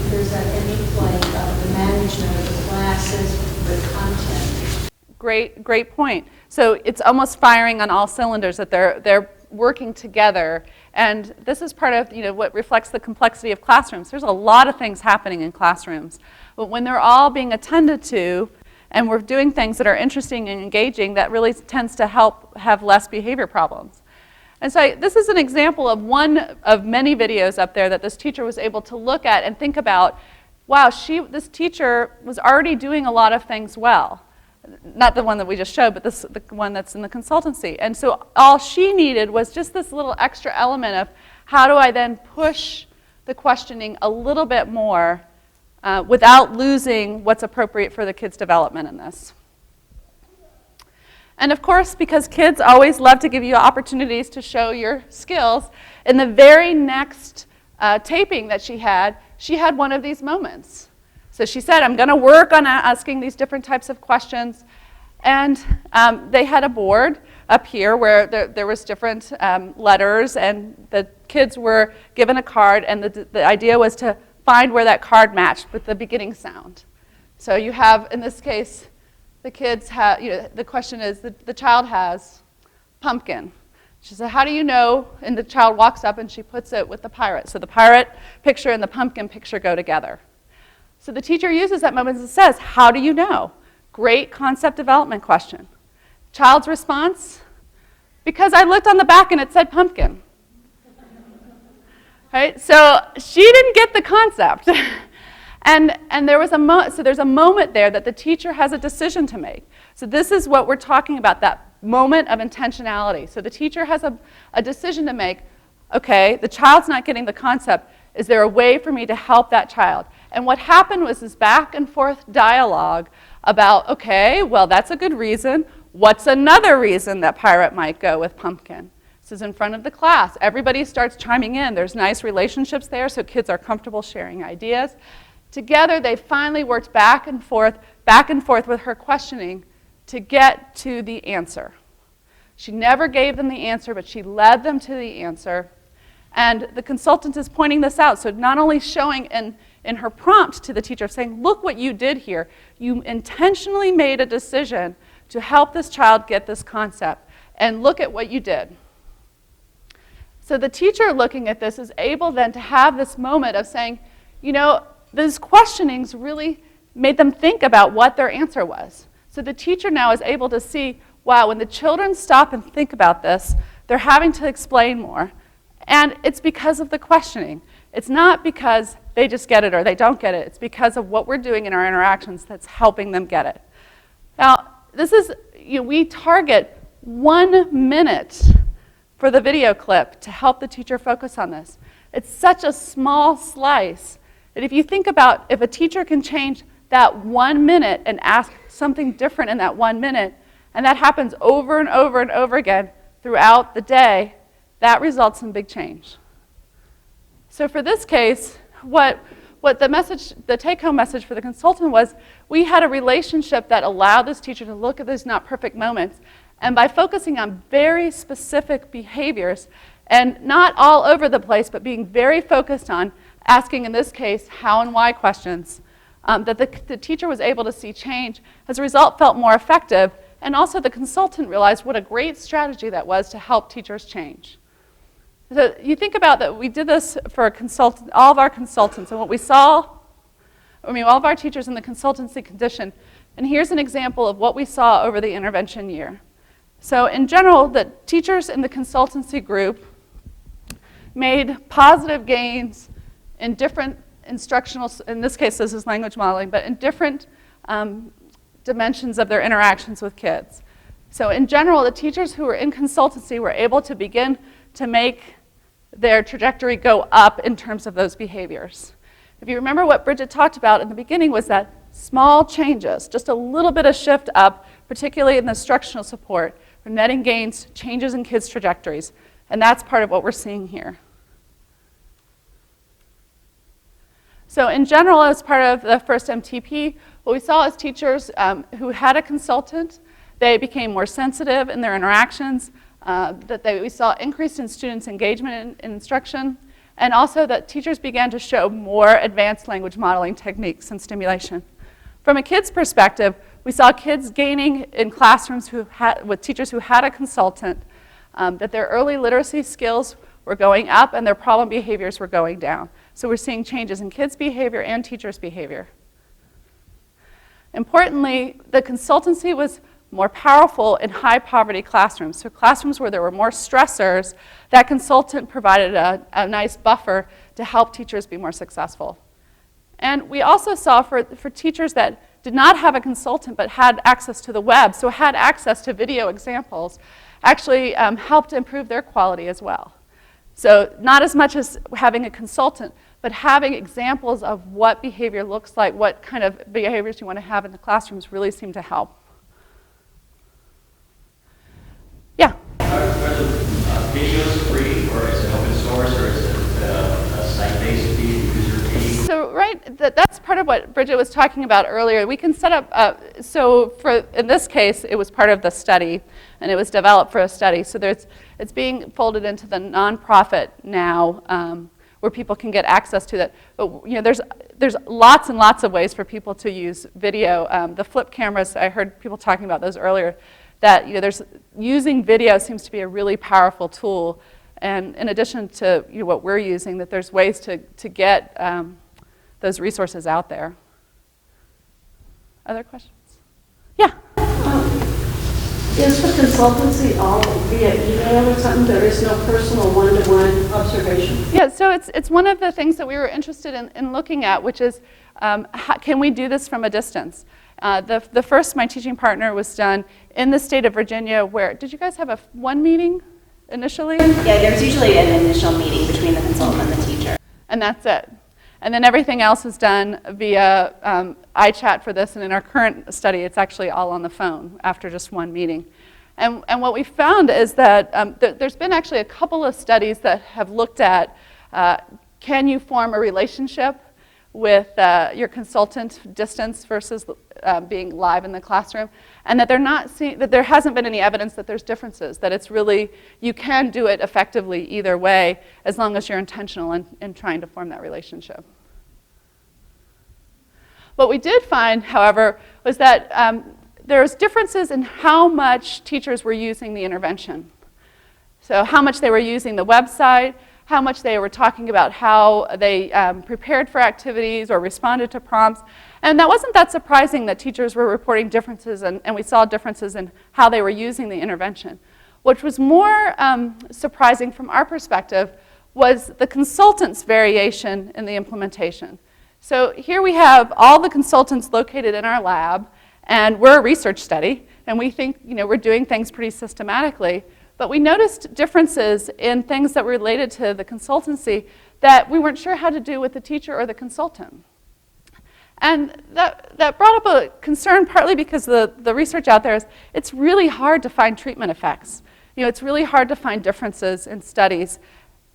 there's that interplay of the management of the classes with content. Great point. So it's almost firing on all cylinders, that they're working together. And this is part of what reflects the complexity of classrooms. There's a lot of things happening in classrooms. But when they're all being attended to and we're doing things that are interesting and engaging, that really tends to help have less behavior problems. And so this is an example of one of many videos up there that this teacher was able to look at and think about, wow, this teacher was already doing a lot of things well. Not the one that we just showed, but the one that's in the consultancy. And so all she needed was just this little extra element of how do I then push the questioning a little bit more without losing what's appropriate for the kid's development in this. And of course, because kids always love to give you opportunities to show your skills, in the very next taping that she had one of these moments. So she said, I'm going to work on asking these different types of questions. And they had a board up here where there was different letters, and the kids were given a card, and the idea was to find where that card matched with the beginning sound. So you have, in this case, the kids have, the question is, the child has pumpkin. She said, how do you know? And the child walks up and she puts it with the pirate. So the pirate picture and the pumpkin picture go together. So the teacher uses that moment and says, how do you know? Great concept development question. Child's response, because I looked on the back and it said pumpkin. Right? So she didn't get the concept. And there was there's a moment there that the teacher has a decision to make. So this is what we're talking about, that moment of intentionality. So the teacher has a decision to make. Okay, the child's not getting the concept. Is there a way for me to help that child? And what happened was this back and forth dialogue about, okay, well, that's a good reason. What's another reason that pirate might go with pumpkin? This is in front of the class. Everybody starts chiming in. There's nice relationships there, so kids are comfortable sharing ideas. Together, they finally worked back and forth with her questioning to get to the answer. She never gave them the answer, but she led them to the answer. And the consultant is pointing this out. So not only showing in her prompt to the teacher, saying, look what you did here. You intentionally made a decision to help this child get this concept. And look at what you did. So the teacher looking at this is able then to have this moment of saying, those questionings really made them think about what their answer was. So the teacher now is able to see, wow, when the children stop and think about this, they're having to explain more. And it's because of the questioning. It's not because they just get it or they don't get it. It's because of what we're doing in our interactions that's helping them get it. Now, this is, we target 1 minute for the video clip to help the teacher focus on this. It's such a small slice that if you think about if a teacher can change that 1 minute and ask something different in that 1 minute, and that happens over and over and over again throughout the day, that results in big change. So for this case, what the take-home message for the consultant was, we had a relationship that allowed this teacher to look at those not perfect moments, and by focusing on very specific behaviors, and not all over the place, but being very focused on asking, in this case, how and why questions, that the teacher was able to see change. As a result, felt more effective, and also the consultant realized what a great strategy that was to help teachers change. So you think about that, we did this for all of our consultants, and what we saw, all of our teachers in the consultancy condition, and here's an example of what we saw over the intervention year. So in general, the teachers in the consultancy group made positive gains in different instructional, in this case this is language modeling, but in different dimensions of their interactions with kids. So in general, the teachers who were in consultancy were able to begin to make their trajectory go up in terms of those behaviors. If you remember what Bridget talked about in the beginning was that small changes, just a little bit of shift up, particularly in the instructional support, for netting gains, changes in kids' trajectories. And that's part of what we're seeing here. So in general, as part of the first MTP, what we saw is teachers who had a consultant, they became more sensitive in their interactions, we saw increase in students' engagement in instruction, and also that teachers began to show more advanced language modeling techniques and stimulation. From a kid's perspective, we saw kids gaining in classrooms with teachers who had a consultant, that their early literacy skills were going up and their problem behaviors were going down. So we're seeing changes in kids' behavior and teachers' behavior. Importantly, the consultancy was more powerful in high poverty classrooms. So classrooms where there were more stressors, that consultant provided a nice buffer to help teachers be more successful. And we also saw for teachers that did not have a consultant but had access to the web, so had access to video examples, actually helped improve their quality as well. So not as much as having a consultant, but having examples of what behavior looks like, what kind of behaviors you want to have in the classrooms really seemed to help. Yeah? Are the videos free, or is it open source, or is it a site-based fee, user fee? So that's part of what Bridget was talking about earlier. We can set up, in this case, it was part of the study, and it was developed for a study. So it's being folded into the nonprofit now, where people can get access to that. But there's lots and lots of ways for people to use video. The flip cameras, I heard people talking about those earlier, that using video seems to be a really powerful tool. And in addition to what we're using, that there's ways to get those resources out there. Other questions? Yeah? Is the consultancy all via email or something? There is no personal one-to-one observation? Yeah, so it's one of the things that we were interested in looking at, which is can we do this from a distance? The first My Teaching Partner was done in the state of Virginia, where, did you guys have one meeting initially? Yeah, there's usually an initial meeting between the consultant and the teacher. And that's it. And then everything else is done via iChat for this, and in our current study, it's actually all on the phone after just one meeting. And what we found is that there's been actually a couple of studies that have looked at can you form a relationship with your consultant distance versus being live in the classroom, and that that there hasn't been any evidence that there's differences, that it's really, you can do it effectively either way as long as you're intentional in trying to form that relationship. What we did find, however, was that there's differences in how much teachers were using the intervention. So how much they were using the website, how much they were talking about how they prepared for activities or responded to prompts. And that wasn't that surprising that teachers were reporting differences, and we saw differences in how they were using the intervention. What was more surprising from our perspective was the consultants' variation in the implementation. So here we have all the consultants located in our lab, and we're a research study, and we think we're doing things pretty systematically. But we noticed differences in things that were related to the consultancy that we weren't sure how to do with the teacher or the consultant. And that brought up a concern, partly because the research out there is it's really hard to find treatment effects. It's really hard to find differences in studies.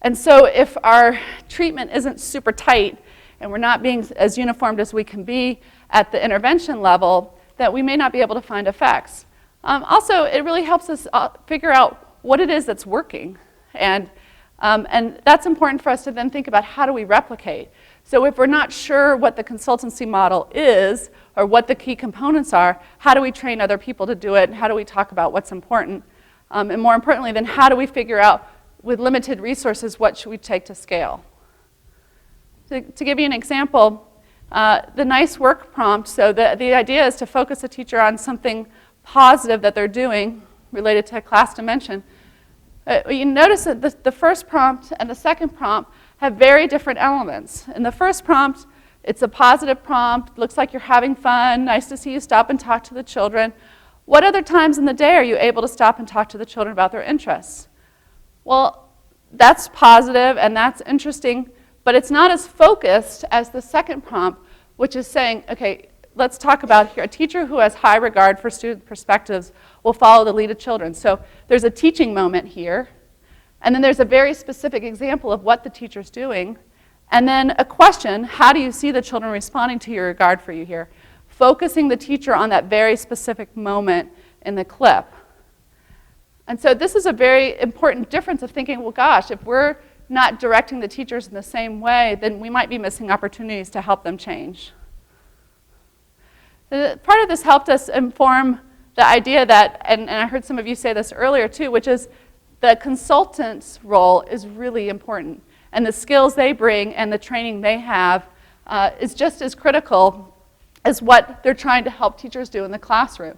And so if our treatment isn't super tight and we're not being as uniformed as we can be at the intervention level, that we may not be able to find effects. Also, it really helps us figure out what it is that's working. And that's important for us to then think about how do we replicate. So if we're not sure what the consultancy model is or what the key components are, how do we train other people to do it? How do we talk about what's important? And more importantly, then how do we figure out, with limited resources, what should we take to scale? To give you an example, the nice work prompt, so the idea is to focus a teacher on something positive that they're doing. related to class dimension. You notice that the first prompt and the second prompt have very different elements. In the first prompt, it's a positive prompt, looks like you're having fun, nice to see you stop and talk to the children. What other times in the day are you able to stop and talk to the children about their interests? Well, that's positive and that's interesting, but it's not as focused as the second prompt, which is saying, okay, let's talk about here. A teacher who has high regard for student perspectives will follow the lead of children. So there's a teaching moment here, and then there's a very specific example of what the teacher's doing, and then a question, how do you see the children responding to your regard for you here? Focusing the teacher on that very specific moment in the clip. And so this is a very important difference of thinking, well, gosh, if we're not directing the teachers in the same way, then we might be missing opportunities to help them change. Part of this helped us inform the idea that, and I heard some of you say this earlier too, which is the consultant's role is really important. And the skills they bring and the training they have is just as critical as what they're trying to help teachers do in the classroom.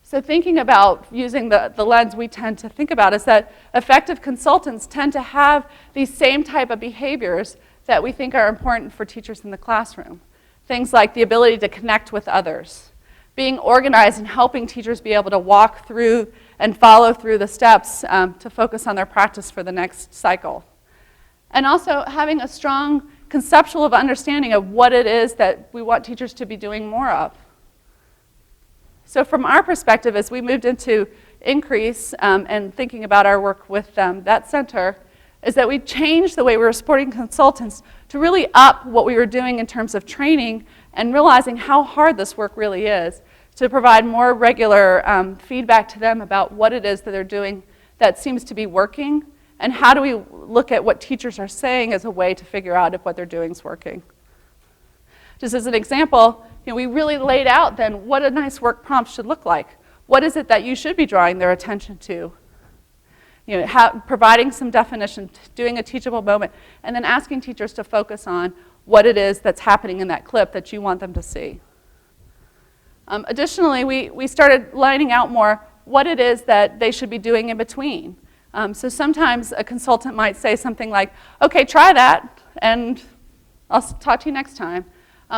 So thinking about using the lens we tend to think about is that effective consultants tend to have these same type of behaviors that we think are important for teachers in the classroom. Things like the ability to connect with others, being organized and helping teachers be able to walk through and follow through the steps to focus on their practice for the next cycle. And also having a strong conceptual of understanding of what it is that we want teachers to be doing more of. So from our perspective, as we moved into Increase and thinking about our work with that center, is that we changed the way we were supporting consultants to really up what we were doing in terms of training and realizing how hard this work really is, to provide more regular feedback to them about what it is that they're doing that seems to be working, and how do we look at what teachers are saying as a way to figure out if what they're doing is working. Just as an example, we really laid out then what a nice work prompt should look like. What is it that you should be drawing their attention to? Providing some definition, doing a teachable moment, and then asking teachers to focus on what it is that's happening in that clip that you want them to see. Additionally, we started lining out more what it is that they should be doing in between. So sometimes a consultant might say something like, okay, try that, and I'll talk to you next time.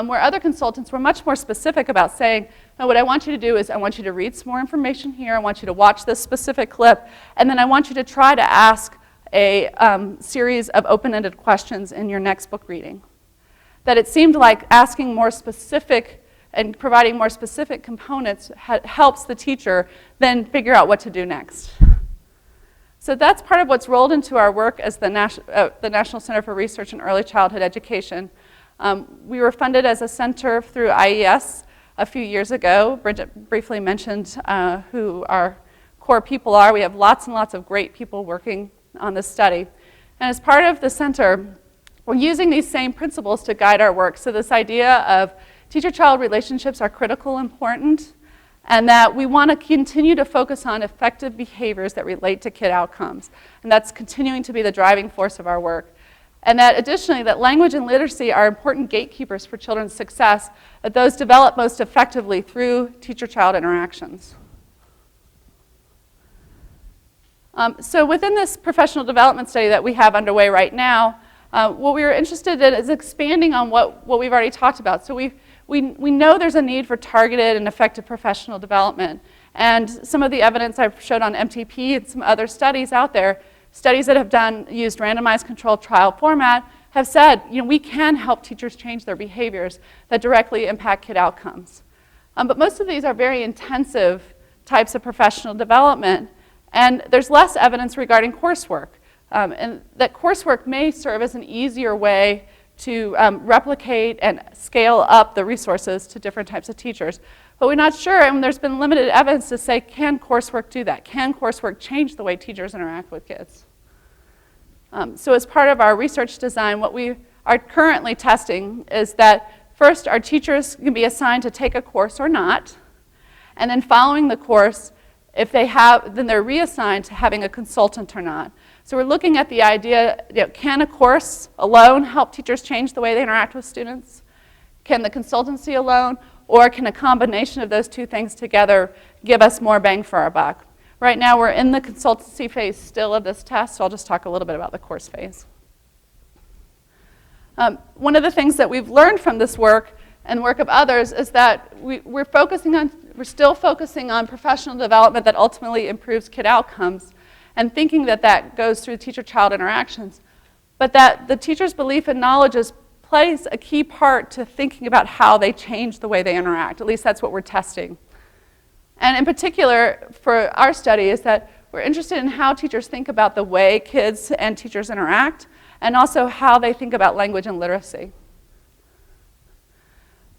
Where other consultants were much more specific about saying, no, what I want you to do is I want you to read some more information here, I want you to watch this specific clip, and then I want you to try to ask a series of open-ended questions in your next book reading. That it seemed like asking more specific and providing more specific components helps the teacher then figure out what to do next. So that's part of what's rolled into our work as the National Center for Research in Early Childhood Education. We were funded as a center through IES a few years ago. Bridget briefly mentioned who our core people are. We have lots and lots of great people working on this study. And as part of the center, we're using these same principles to guide our work. So this idea of teacher-child relationships are critical, important, and that we want to continue to focus on effective behaviors that relate to kid outcomes. And that's continuing to be the driving force of our work. And that additionally, that language and literacy are important gatekeepers for children's success, that those develop most effectively through teacher-child interactions. So within this professional development study that we have underway right now, what we were interested in is expanding on what we've already talked about. So we know there's a need for targeted and effective professional development. And some of the evidence I've showed on MTP and some other studies out there, studies that have used randomized controlled trial format, have said, we can help teachers change their behaviors that directly impact kid outcomes. But most of these are very intensive types of professional development, and there's less evidence regarding coursework. And that coursework may serve as an easier way to replicate and scale up the resources to different types of teachers. But we're not sure, and there's been limited evidence to say, can coursework do that? Can coursework change the way teachers interact with kids? So as part of our research design, what we are currently testing is that first, our teachers can be assigned to take a course or not, and then following the course, if they have, then they're reassigned to having a consultant or not. So we're looking at the idea, can a course alone help teachers change the way they interact with students? Can the consultancy alone, or can a combination of those two things together give us more bang for our buck? Right now, we're in the consultancy phase still of this test, so I'll just talk a little bit about the course phase. One of the things that we've learned from this work and work of others is that we're still focusing on professional development that ultimately improves kid outcomes, and thinking that that goes through teacher-child interactions, but that the teacher's belief and knowledge plays a key part to thinking about how they change the way they interact. At least that's what we're testing. And in particular, for our study, is that we're interested in how teachers think about the way kids and teachers interact, and also how they think about language and literacy.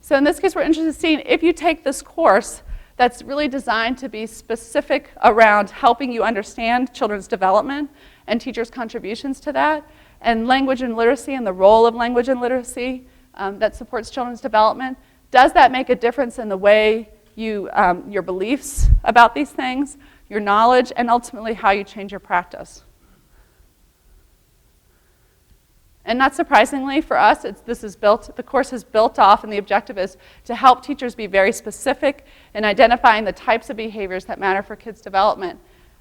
So in this case, we're interested in seeing if you take this course that's really designed to be specific around helping you understand children's development and teachers' contributions to that, and language and literacy and the role of language and literacy that supports children's development, does that make a difference in the way your beliefs about these things, your knowledge, and ultimately how you change your practice? And not surprisingly for us, the course is built off, and the objective is to help teachers be very specific in identifying the types of behaviors that matter for kids' development,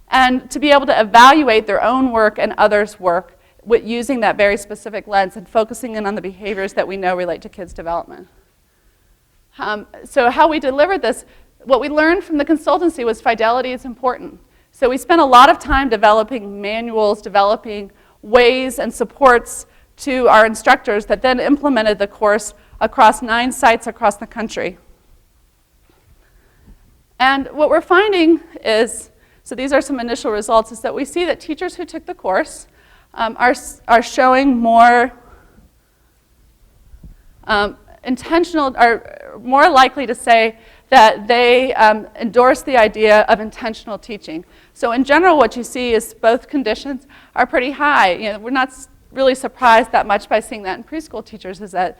and to be able to evaluate their own work and others' work with using that very specific lens and focusing in on the behaviors that we know relate to kids' development. So how we delivered this, what we learned from the consultancy was fidelity is important. So we spent a lot of time developing manuals, developing ways and supports to our instructors that then implemented the course across 9 sites across the country. And what we're finding is, so these are some initial results, is that we see that teachers who took the course are showing more are more likely to say that they endorse the idea of intentional teaching. So in general, what you see is both conditions are pretty high. You know, we're not really surprised that much by seeing that in preschool teachers, is that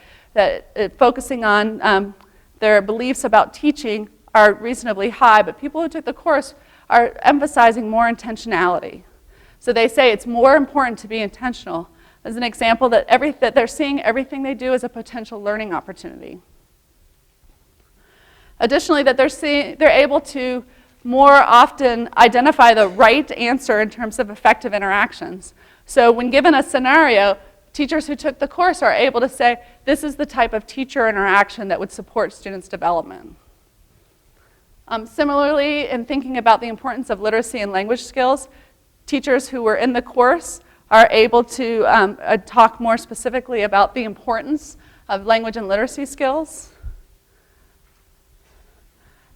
focusing on their beliefs about teaching are reasonably high, but people who took the course are emphasizing more intentionality. So they say it's more important to be intentional. As an example, that they're seeing everything they do as a potential learning opportunity. Additionally, that they're able to more often identify the right answer in terms of effective interactions. So when given a scenario, teachers who took the course are able to say, this is the type of teacher interaction that would support students' development. Similarly, in thinking about the importance of literacy and language skills, teachers who were in the course are able to talk more specifically about the importance of language and literacy skills,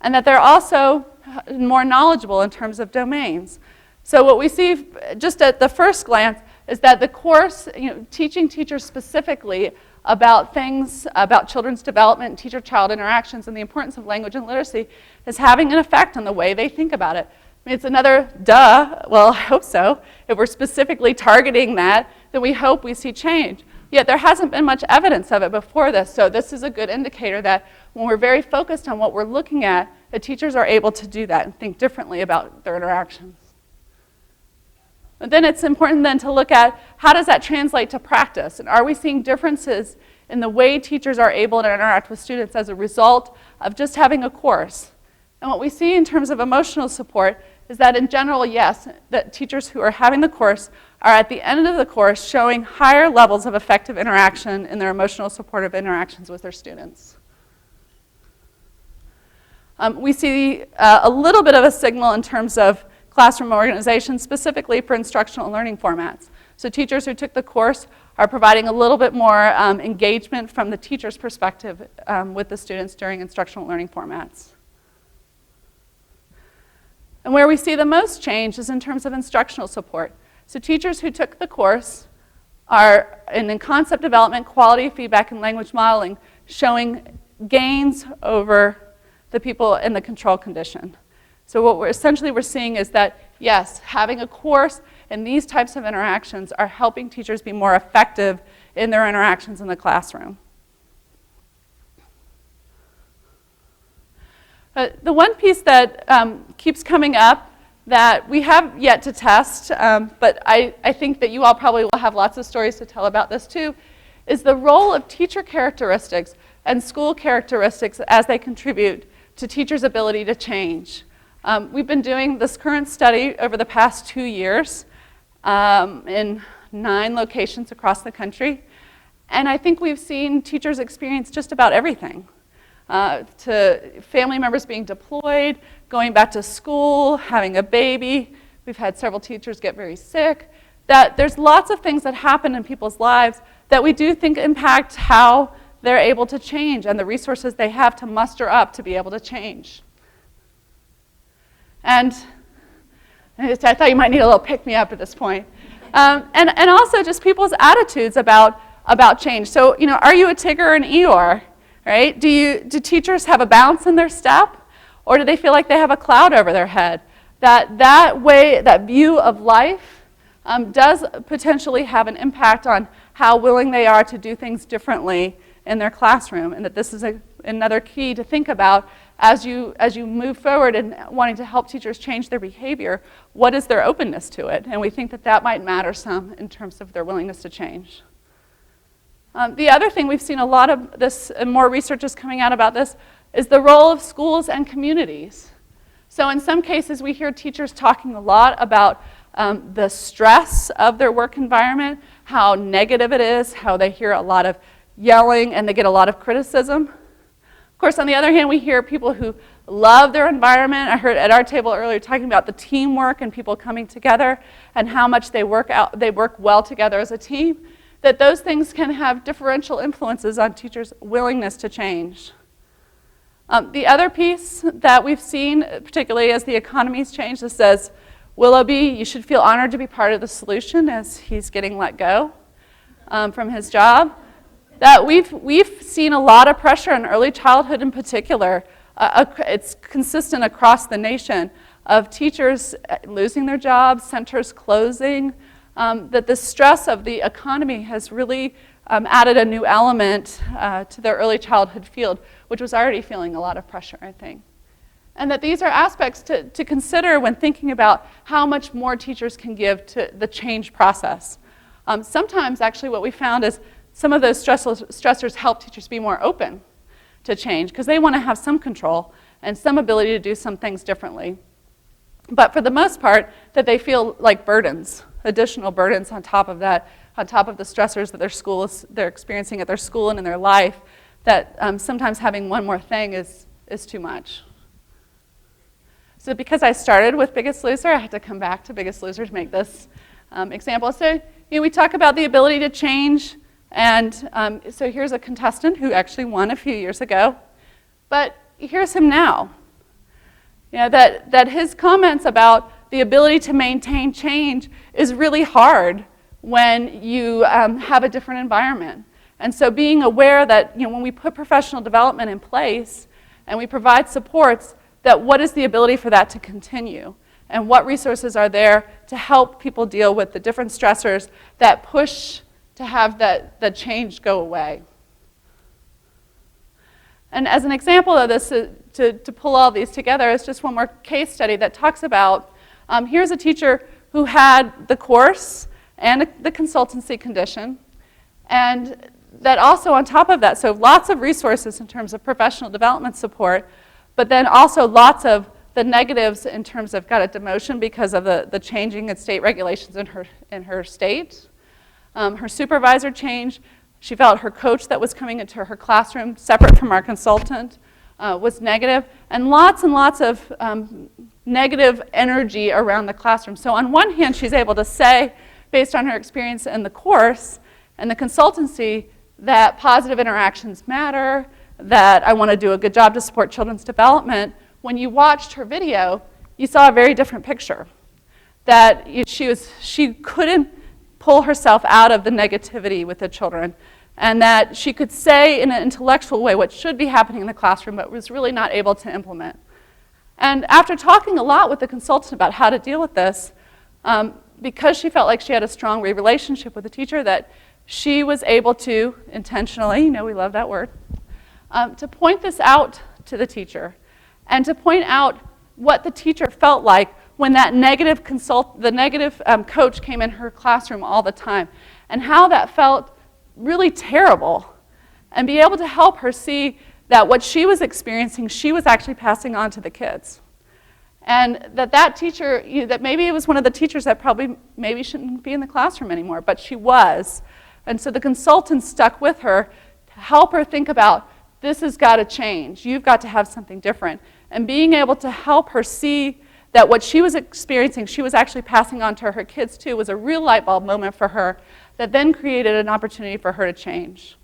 and that they're also more knowledgeable in terms of domains. So what we see just at the first glance is that the course, teaching teachers specifically about things about children's development and teacher-child interactions and the importance of language and literacy is having an effect on the way they think about it. I mean, it's another duh, well, I hope so. If we're specifically targeting that, then we hope we see change. Yet there hasn't been much evidence of it before this, so this is a good indicator that when we're very focused on what we're looking at, the teachers are able to do that and think differently about their interactions. But then it's important then to look at how does that translate to practice, and are we seeing differences in the way teachers are able to interact with students as a result of just having a course. And what we see in terms of emotional support is that in general, yes, that teachers who are having the course are at the end of the course showing higher levels of effective interaction in their emotional supportive interactions with their students. We see a little bit of a signal in terms of classroom organization, specifically for instructional and learning formats. So teachers who took the course are providing a little bit more engagement from the teacher's perspective with the students during instructional learning formats. And where we see the most change is in terms of instructional support. So teachers who took the course are in concept development, quality feedback, and language modeling showing gains over the people in the control condition. So what we're seeing is that, yes, having a course and these types of interactions are helping teachers be more effective in their interactions in the classroom. But the one piece that keeps coming up that we have yet to test, but I think that you all probably will have lots of stories to tell about this too, is the role of teacher characteristics and school characteristics as they contribute to teachers' ability to change. We've been doing this current study over the past 2 years in 9 locations across the country. And I think we've seen teachers experience just about everything. To family members being deployed, going back to school, having a baby. We've had several teachers get very sick. That there's lots of things that happen in people's lives that we do think impact how they're able to change and the resources they have to muster up to be able to change. And I thought you might need a little pick-me-up at this point. And also just people's attitudes about change. So, are you a Tigger or an Eeyore? Right? Do teachers have a bounce in their step? Or do they feel like they have a cloud over their head? That view of life does potentially have an impact on how willing they are to do things differently in their classroom, and that this is another key to think about as you move forward and wanting to help teachers change their behavior. What is their openness to it? And we think that might matter some in terms of their willingness to change. The other thing we've seen a lot of this, and more research is coming out about this, is the role of schools and communities. So in some cases, we hear teachers talking a lot about the stress of their work environment, how negative it is, how they hear a lot of yelling and they get a lot of criticism. Of course, on the other hand, we hear people who love their environment. I heard at our table earlier talking about the teamwork and people coming together and how much they work well together as a team, that those things can have differential influences on teachers' willingness to change. The other piece that we've seen, particularly as the economy's changed, this says, Willoughby, you should feel honored to be part of the solution as he's getting let go from his job. That we've seen a lot of pressure in early childhood in particular. It's consistent across the nation of teachers losing their jobs, centers closing, that the stress of the economy has really added a new element to their early childhood field, which was already feeling a lot of pressure, I think. And that these are aspects to consider when thinking about how much more teachers can give to the change process. Sometimes, actually, what we found is some of those stressors help teachers be more open to change because they want to have some control and some ability to do some things differently. But for the most part, that they feel like burdens, additional burdens on top of that, on top of the stressors that they're experiencing at their school and in their life, that sometimes having one more thing is too much. So because I started with Biggest Loser, I had to come back to Biggest Loser to make this example. So we talk about the ability to change, and so here's a contestant who actually won a few years ago, but here's him now. That his comments about the ability to maintain change is really hard when you have a different environment. And so being aware that when we put professional development in place and we provide supports, that what is the ability for that to continue? And what resources are there to help people deal with the different stressors that push to have that change go away? And as an example of this, to pull all these together, is just one more case study that talks about, here's a teacher who had the course and the consultancy condition, and that also on top of that, so lots of resources in terms of professional development support, but then also lots of the negatives in terms of got a demotion because of the changing in state regulations in her state. Her supervisor changed. She felt her coach that was coming into her classroom, separate from our consultant, was negative, and lots of negative energy around the classroom. So on one hand, she's able to say, based on her experience in the course and the consultancy, that positive interactions matter, that I want to do a good job to support children's development. When you watched her video, you saw a very different picture. That she couldn't pull herself out of the negativity with the children, and that she could say in an intellectual way what should be happening in the classroom, but was really not able to implement. And after talking a lot with the consultant about how to deal with this, because she felt like she had a strong relationship with the teacher, that she was able to intentionally, we love that word, to point this out to the teacher and to point out what the teacher felt like when that negative coach came in her classroom all the time, and how that felt really terrible, and be able to help her see that what she was experiencing, she was actually passing on to the kids. And that teacher, that maybe it was one of the teachers that probably maybe shouldn't be in the classroom anymore, but she was. And so the consultant stuck with her to help her think about, this has got to change. You've got to have something different. And being able to help her see that what she was experiencing, she was actually passing on to her kids too, was a real light bulb moment for her that then created an opportunity for her to change.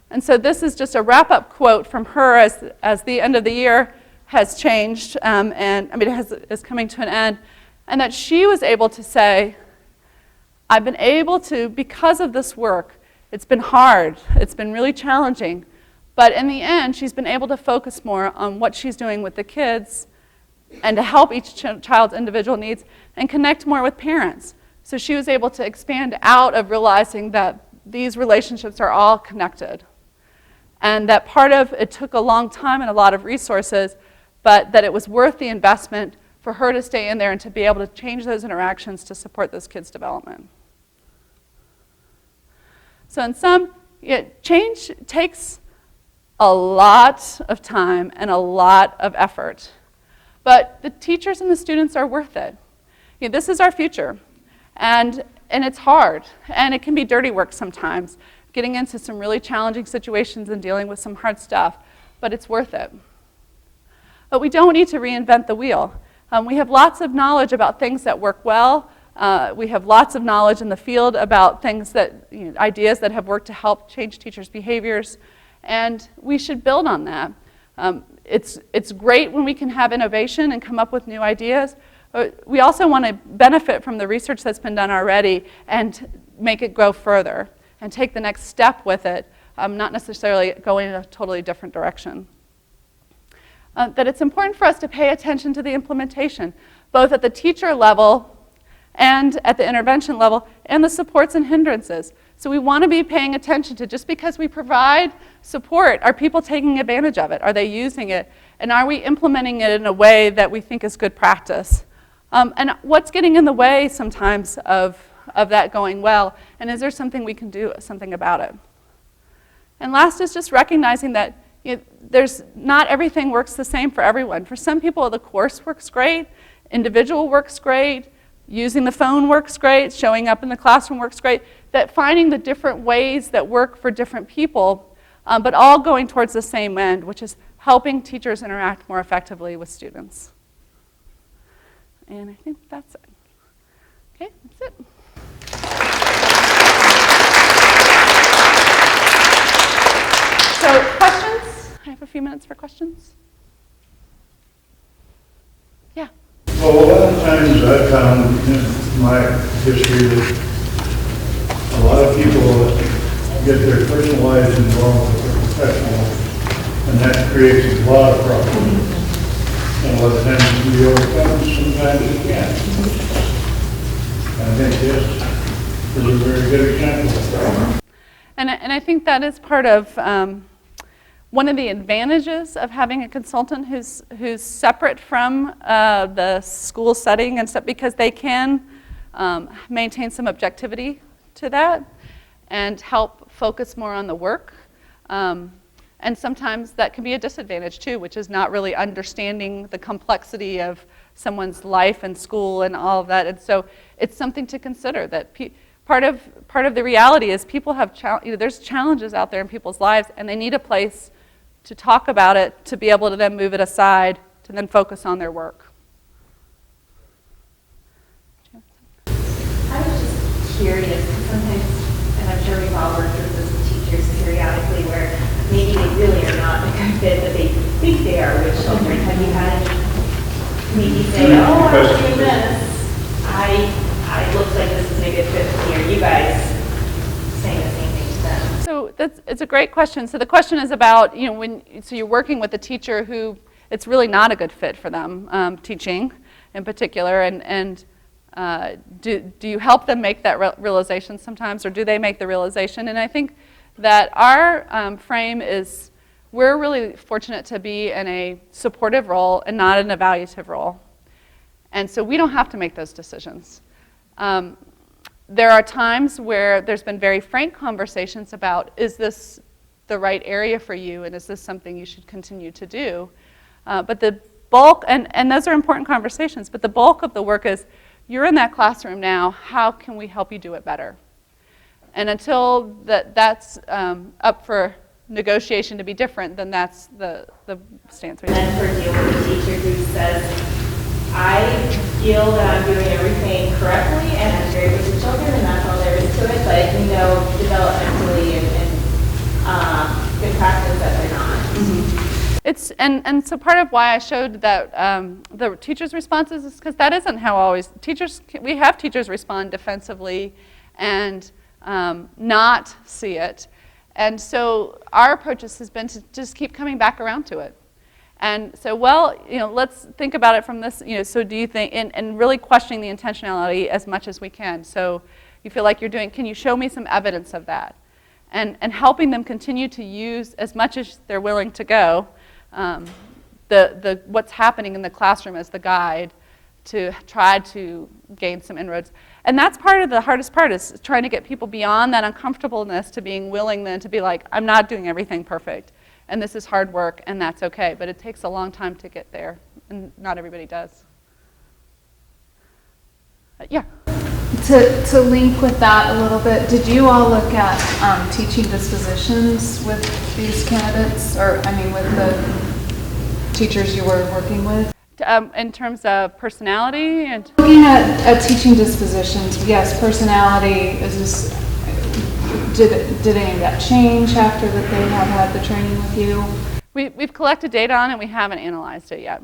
And so this is just a wrap-up quote from her as the end of the year has changed, is coming to an end, and that she was able to say, I've been able to, because of this work, it's been hard, it's been really challenging, but in the end, she's been able to focus more on what she's doing with the kids and to help each child's individual needs and connect more with parents. So she was able to expand out of realizing that these relationships are all connected. And that part of it took a long time and a lot of resources, but that it was worth the investment for her to stay in there and to be able to change those interactions to support those kids' development. So in sum, change takes a lot of time and a lot of effort, but the teachers and the students are worth it. This is our future, and it's hard, and it can be dirty work sometimes, getting into some really challenging situations and dealing with some hard stuff, but it's worth it. But we don't need to reinvent the wheel. We have lots of knowledge about things that work well. We have lots of knowledge in the field about things that, ideas that have worked to help change teachers' behaviors, and we should build on that. It's great when we can have innovation and come up with new ideas. But we also want to benefit from the research that's been done already and make it go further and take the next step with it, not necessarily going in a totally different direction. That it's important for us to pay attention to the implementation, both at the teacher level and at the intervention level, and the supports and hindrances. So we want to be paying attention to, just because we provide support, are people taking advantage of it? Are they using it? And are we implementing it in a way that we think is good practice? And what's getting in the way sometimes of that going well? And is there something we can do something about it? And last is just recognizing that there's not everything works the same for everyone. For some people, the course works great, individual works great, using the phone works great, showing up in the classroom works great, that finding the different ways that work for different people, but all going towards the same end, which is helping teachers interact more effectively with students. And I think that's it. Okay, that's it. So questions? I have a few minutes for questions. Yeah. Well, a lot of times I've found in my history that a lot of people get their personal lives involved with their professional, and that creates a lot of problems. And a lot of times it can be overcome, sometimes it can't. I think this is a very good example of that. And I think that is part of one of the advantages of having a consultant who's separate from the school setting and stuff, because they can maintain some objectivity to that and help focus more on the work. And sometimes that can be a disadvantage too, which is not really understanding the complexity of someone's life and school and all of that. And so it's something to consider, that part of the reality is people have there's challenges out there in people's lives, and they need a place to talk about it, to be able to then move it aside, to then focus on their work. I was just curious, sometimes, and I'm sure we've all worked with those teachers periodically, where maybe they really are not the good fit that they think they are with children. Have you had maybe say, oh, I was doing this, it looks like this isn't a good fit for me, or you guys saying the same thing to them? So it's a great question. So the question is about, so you're working with a teacher who it's really not a good fit for them, teaching in particular, and do you help them make that realization sometimes, or do they make the realization? And I think that our frame is, we're really fortunate to be in a supportive role and not an evaluative role. And so we don't have to make those decisions. There are times where there's been very frank conversations about, is this the right area for you, and is this something you should continue to do? But the bulk, and those are important conversations, but the bulk of the work is, you're in that classroom now, how can we help you do it better? And until that's up for negotiation to be different, then that's the stance. And then for dealing with a teacher who says, I feel that I'm doing everything correctly and I'm great with the children and that's all there is to it, but we know developmentally and in practice that they're not. It's, and so part of why I showed that the teachers' responses is because that isn't how always, we have teachers respond defensively and not see it. And so our approach has been to just keep coming back around to it. And so, well, let's think about it from this, so do you think, and really questioning the intentionality as much as we can. So you feel like you're doing, can you show me some evidence of that? And helping them continue to use, as much as they're willing to go, what's happening in the classroom as the guide to try to gain some inroads. And that's part of the hardest part, is trying to get people beyond that uncomfortableness to being willing then to be like, I'm not doing everything perfect, and this is hard work, and that's okay. But it takes a long time to get there, and not everybody does. Yeah. To link with that a little bit, did you all look at teaching dispositions with these candidates, or I mean with the teachers you were working with? In terms of personality and looking at teaching dispositions, yes, personality is this. Did any of that change after that they have had the training with you? We've collected data on it. We haven't analyzed it yet.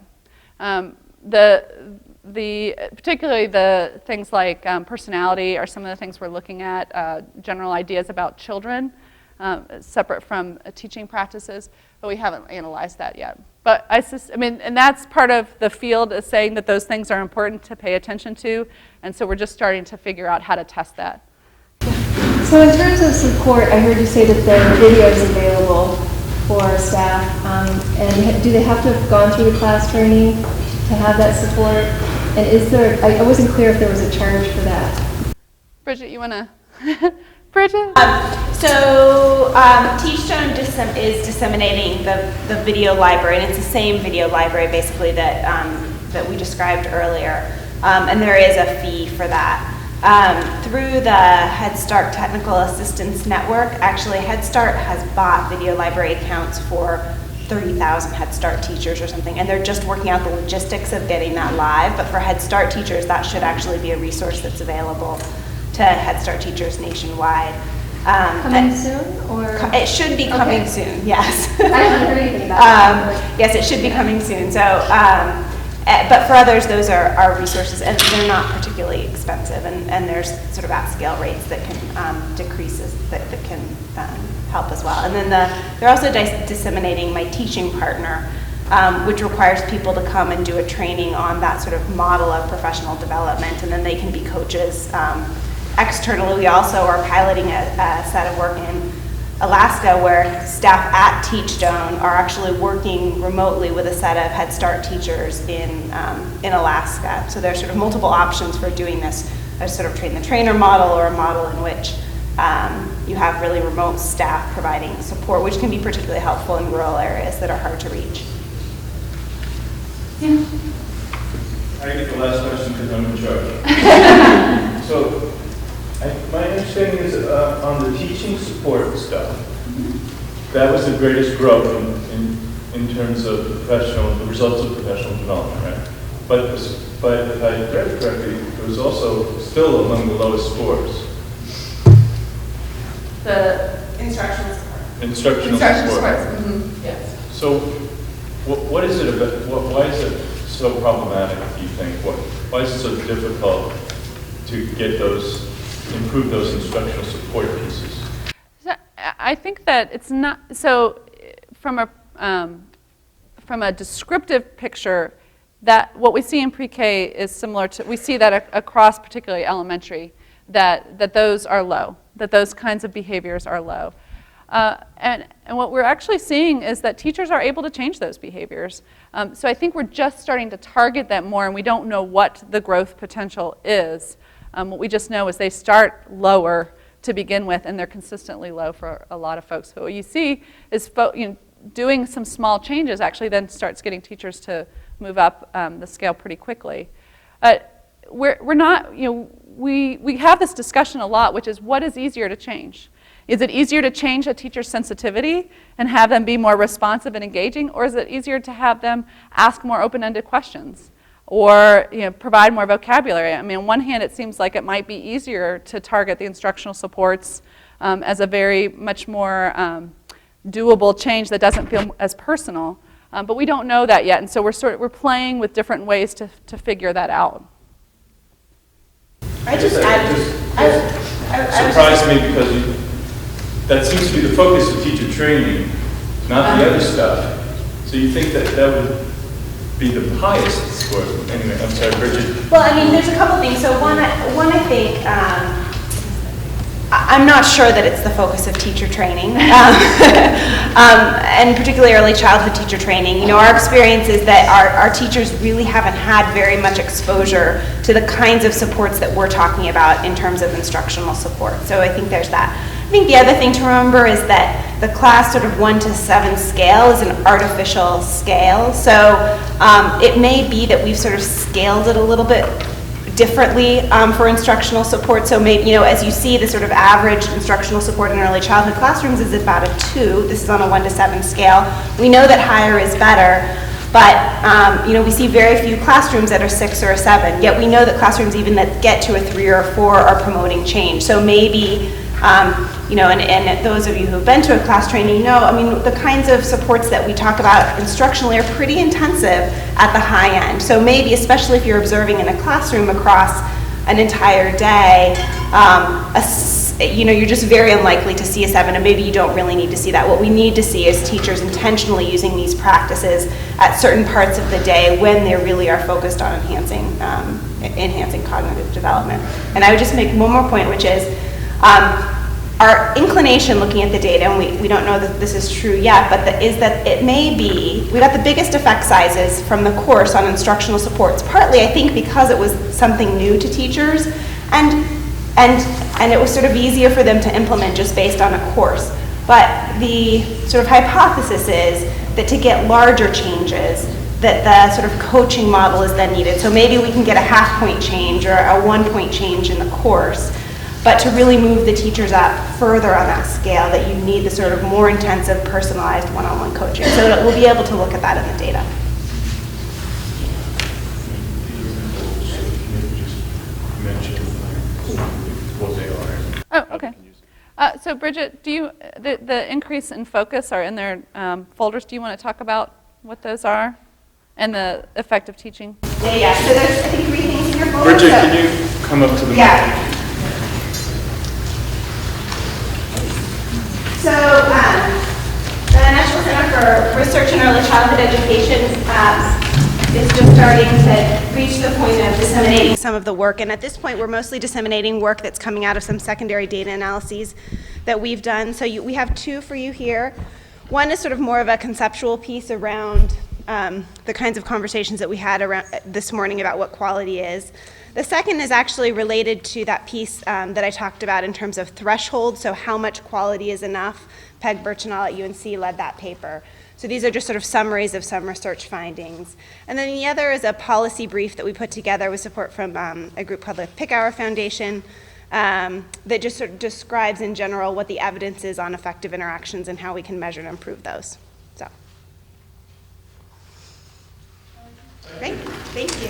Particularly the things like personality are some of the things we're looking at. General ideas about children, separate from teaching practices, but we haven't analyzed that yet. But and that's part of the field, is saying that those things are important to pay attention to, and so we're just starting to figure out how to test that. So in terms of support, I heard you say that the video is available for staff, and do they have to have gone through the class training to have that support? And is there, I wasn't clear if there was a charge for that. Bridget, you want to? Bridget? So Teachstone is disseminating the video library, and it's the same video library basically that we described earlier, and there is a fee for that. Through the Head Start Technical Assistance Network, actually Head Start has bought video library accounts for 30,000 Head Start teachers or something, and they're just working out the logistics of getting that live. But for Head Start teachers, that should actually be a resource that's available to Head Start teachers nationwide. Coming soon, or? It should be coming soon, yes. I haven't heard anything about it. Yes, it should be coming soon. So, but for others, those are resources, and they're not particularly expensive, and there's sort of at-scale rates that can decreases that can help as well. And then they're also disseminating My Teaching Partner, which requires people to come and do a training on that sort of model of professional development, and then they can be coaches externally. We also are piloting a set of work in Alaska where staff at Teachstone are actually working remotely with a set of Head Start teachers in Alaska. So there's sort of multiple options for doing this, a sort of train the trainer model, or a model in which you have really remote staff providing support, which can be particularly helpful in rural areas that are hard to reach. Yeah. I get the last question because I'm in charge. So, my understanding is on the teaching support stuff, that was the greatest growth in terms of the results of professional development, right? But if I read it correctly, it was also still among the lowest scores. The instructional support. Instructional support. Mm-hmm. Yes. So, what is it about? Why is it so problematic? Do you think? Why is it so difficult to get improve those instructional support pieces? So I think that it's not so. From a descriptive picture, that what we see in pre-K is similar to, we see that across particularly elementary, that those are low, that those kinds of behaviors are low. And what we're actually seeing is that teachers are able to change those behaviors. So I think we're just starting to target that more, and we don't know what the growth potential is. What we just know is they start lower to begin with, and they're consistently low for a lot of folks. So what you see is doing some small changes actually then starts getting teachers to move up the scale pretty quickly. We're not, we have this discussion a lot, which is what is easier to change? Is it easier to change a teacher's sensitivity and have them be more responsive and engaging, or is it easier to have them ask more open-ended questions or provide more vocabulary? I mean, on one hand, it seems like it might be easier to target the instructional supports as a very much more doable change that doesn't feel as personal, but we don't know that yet, and so we're playing with different ways to figure that out. Surprised me because that seems to be the focus of teacher training, not the other stuff. So you think that that would be the highest score? Anyway, I'm sorry, Bridget. Well, I mean, there's a couple things. So one I think, I'm not sure that it's the focus of teacher training, and particularly early childhood teacher training. Our experience is that our teachers really haven't had very much exposure to the kinds of supports that we're talking about in terms of instructional support. So I think there's that. I think the other thing to remember is that the class sort of 1 to 7 scale is an artificial scale. So it may be that we've sort of scaled it a little bit differently for instructional support. So maybe, as you see, the sort of average instructional support in early childhood classrooms is about a 2. This is on a 1 to 7 scale. We know that higher is better, but we see very few classrooms that are 6 or a 7. Yet we know that classrooms even that get to a 3 or a 4 are promoting change. So maybe, and those of you who've been to a class training know, I mean, the kinds of supports that we talk about instructionally are pretty intensive at the high end. So maybe, especially if you're observing in a classroom across an entire day, you're just very unlikely to see a 7, and maybe you don't really need to see that. What we need to see is teachers intentionally using these practices at certain parts of the day when they really are focused on enhancing cognitive development. And I would just make one more point, which is, our inclination looking at the data, and we don't know that this is true yet, but is that it may be, we got the biggest effect sizes from the course on instructional supports, partly I think because it was something new to teachers, and it was sort of easier for them to implement just based on a course. But the sort of hypothesis is that to get larger changes, that the sort of coaching model is then needed. So maybe we can get a half-point change or a 1-point change in the course, but to really move the teachers up further on that scale, that you need the sort of more intensive, personalized one-on-one coaching. So that we'll be able to look at that in the data. Oh, okay. So Bridget, the increase in focus are in their folders. Do you want to talk about what those are and the effect of teaching? Yeah. So there's, I think, 3 things in your folder. Bridget, can you come up to the mic? So the National Center for Research in Early Childhood Education is just starting to reach the point of disseminating some of the work. And at this point, we're mostly disseminating work that's coming out of some secondary data analyses that we've done. So we have 2 for you here. One is sort of more of a conceptual piece around the kinds of conversations that we had around this morning about what quality is. The second is actually related to that piece that I talked about in terms of threshold, so how much quality is enough. Peg Birchinall at UNC led that paper. So these are just sort of summaries of some research findings. And then the other is a policy brief that we put together with support from a group called the Picower Foundation that just sort of describes in general what the evidence is on effective interactions and how we can measure and improve those. So, great, thank you.